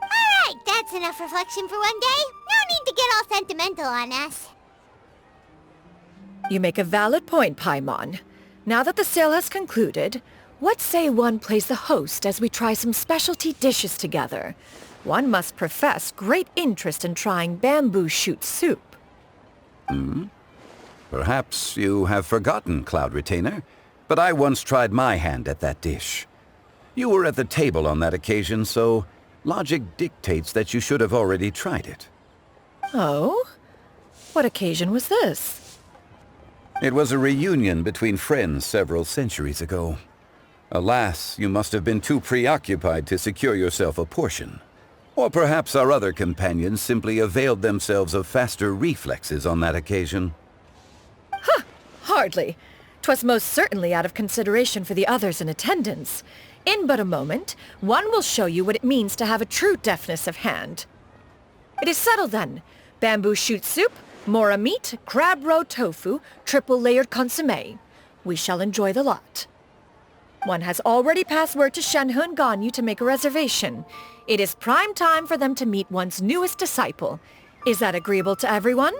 Alright, that's enough reflection for one day. No need to get all sentimental on us. You make a valid point, Paimon. Now that the sale has concluded, what say one plays the host as we try some specialty dishes together? One must profess great interest in trying bamboo shoot soup. Perhaps you have forgotten, Cloud Retainer, but I once tried my hand at that dish. You were at the table on that occasion, so logic dictates that you should have already tried it. Oh? What occasion was this? It was a reunion between friends several centuries ago. Alas, you must have been too preoccupied to secure yourself a portion. Or perhaps our other companions simply availed themselves of faster reflexes on that occasion. Hardly. 'Twas most certainly out of consideration for the others in attendance. In but a moment, one will show you what it means to have a true deftness of hand. It is settled then. Bamboo shoot soup, mora meat, crab roe tofu, triple-layered consommé. We shall enjoy the lot. One has already passed word to Shenhe and Ganyu to make a reservation. It is prime time for them to meet one's newest disciple. Is that agreeable to everyone?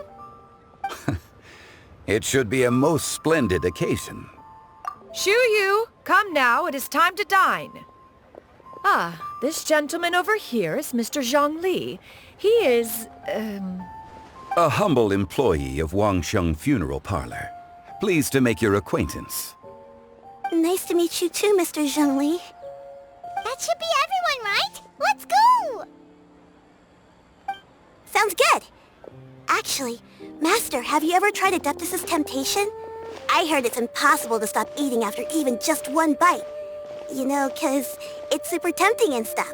It should be a most splendid occasion. Shu Yu, come now, it is time to dine. Ah, this gentleman over here is Mr. Zhang Li. He is, A humble employee of Wangsheng Funeral Parlor. Pleased to make your acquaintance. Nice to meet you too, Mr. Zhengli. That should be everyone, right? Let's go! Sounds good. Actually, Master, have you ever tried Adeptus' temptation? I heard it's impossible to stop eating after even just one bite. You know, 'cause it's super tempting and stuff.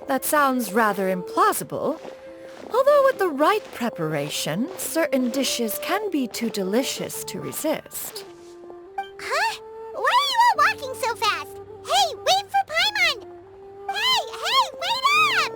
That sounds rather implausible. Although with the right preparation, certain dishes can be too delicious to resist. Huh? Why are you all walking so fast? Hey, wait for Paimon! Hey, wait up!